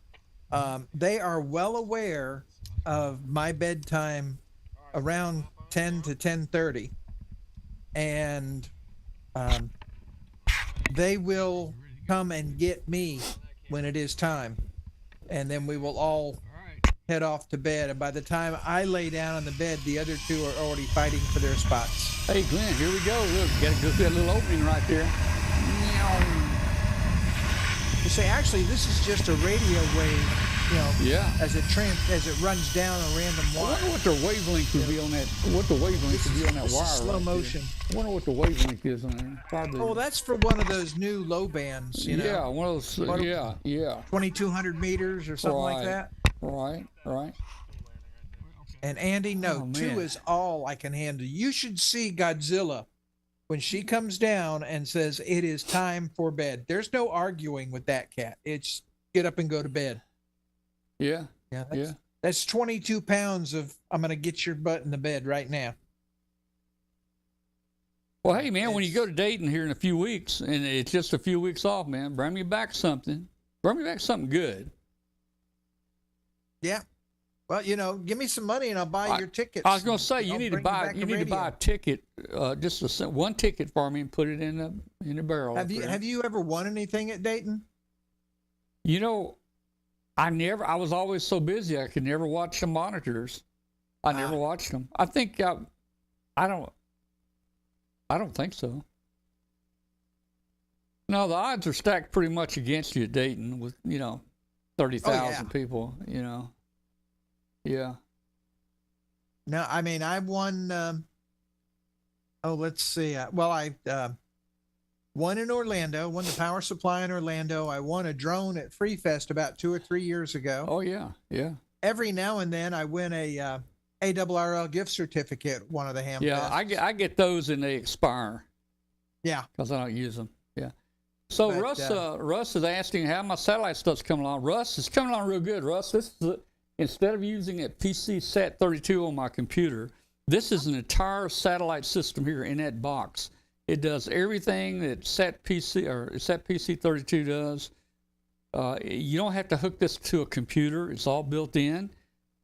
They are well aware of my bedtime around 10 to 10:30, and they will come and get me when it is time, and then we will all head off to bed. And by the time I lay down on the bed, the other two are already fighting for their spots. Hey, Glenn, here we go. Look, got to go through that little opening right there. You say, actually, this is just a radio wave, Yeah. as it runs down a random I wire. wonder what the wavelength would be on that. What the wavelength would be on that This is wire? slow right there. motion. I wonder what the wavelength is on there. Probably. Oh, that's for one of those new low bands, Yeah, one of those. What- Yeah. 2,200 meters or something like that. Right. And Andy, no, Oh, man. 2 is all I can handle. You should see Godzilla when she comes down and says it is time for bed. There's no arguing with that cat. It's get up and go to bed. Yeah. Yeah, that's 22 pounds of I'm gonna get your butt in the bed right now. Well, hey, man, when you go to Dayton here in a few weeks, and it's just a few weeks off, man, bring me back something. Bring me back something good. Yeah. Well, give me some money and I'll buy your tickets. I was going to say, you I'll need to bring buy a ticket, just one ticket for me and put it in the barrel. Have you ever won anything at Dayton? I was always so busy I could never watch the monitors. I never watched them. I think I don't think so. No, the odds are stacked pretty much against you at Dayton with 30,000 people. Yeah. No, I mean I won. Let's see. I won in Orlando. Won the power supply in Orlando. I won a drone at Free Fest about 2 or 3 years ago. Oh yeah. Every now and then I win a ARRL gift certificate at one of the Hamfests. Yeah, I get those and they expire. Yeah, because I don't use them. Yeah. So Russ is asking how my satellite stuff's coming along. Russ, it's coming along real good. Russ, this is instead of using a PC Sat 32 on my computer, this is an entire satellite system here in that box. It does everything that Sat PC 32 does. You don't have to hook this to a computer. It's all built in.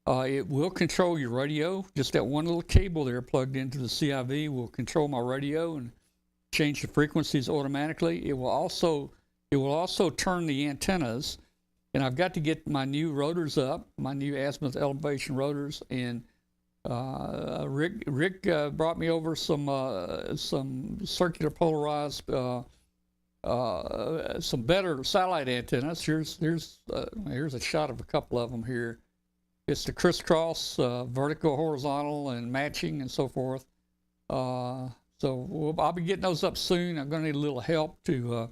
It will control your radio. Just that one little cable there plugged into the CIV will control my radio and change the frequencies automatically. It will also turn the antennas. And I've got to get my new rotors up, my new azimuth elevation rotors. And Rick brought me over some circular polarized, some better satellite antennas. Here's a shot of a couple of them here. It's the crisscross, vertical, horizontal, and matching, and so forth. So I'll be getting those up soon. I'm going to need a little help to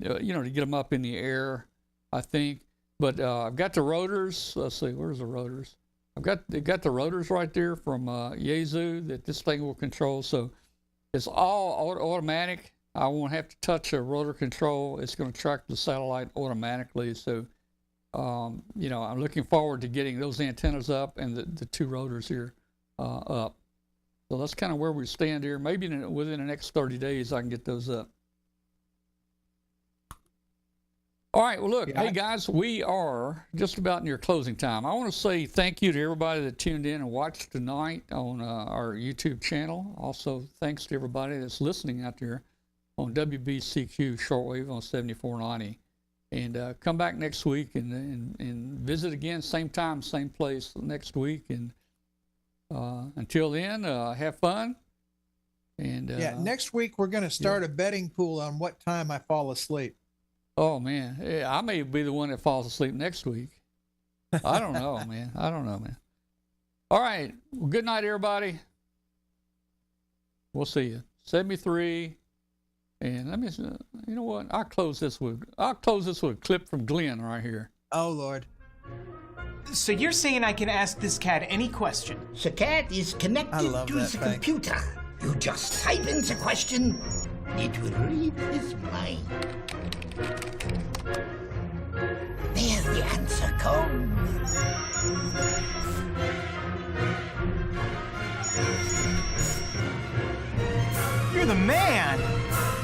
get them up in the air, I think. But I've got the rotors. Let's see, where's the rotors? They've got the rotors right there from Yaesu that this thing will control. So it's all automatic. I won't have to touch a rotor control. It's going to track the satellite automatically. So, I'm looking forward to getting those antennas up and the two rotors here up. So that's kind of where we stand here. Maybe within the next 30 days, I can get those up. All right. Well, look, hey, guys, we are just about near closing time. I want to say thank you to everybody that tuned in and watched tonight on our YouTube channel. Also, thanks to everybody that's listening out there on WBCQ shortwave on 7490. And come back next week and visit again, same time, same place next week. And until then, have fun. And next week we're going to start a betting pool on what time I fall asleep. Oh, man. Yeah, I may be the one that falls asleep next week. I don't know, man. All right. Well, good night, everybody. We'll see you. 73. And let me, you know what? I'll close this with a clip from Glenn right here. Oh, Lord. So you're saying I can ask this cat any question? The cat is connected to the computer. You just type in the question, it will read his mind. There the answer comes. You're the man!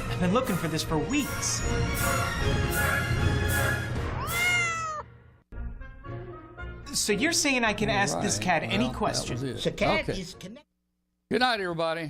I've been looking for this for weeks. So you're saying I can ask this cat any question? The cat is connected. Good night, everybody.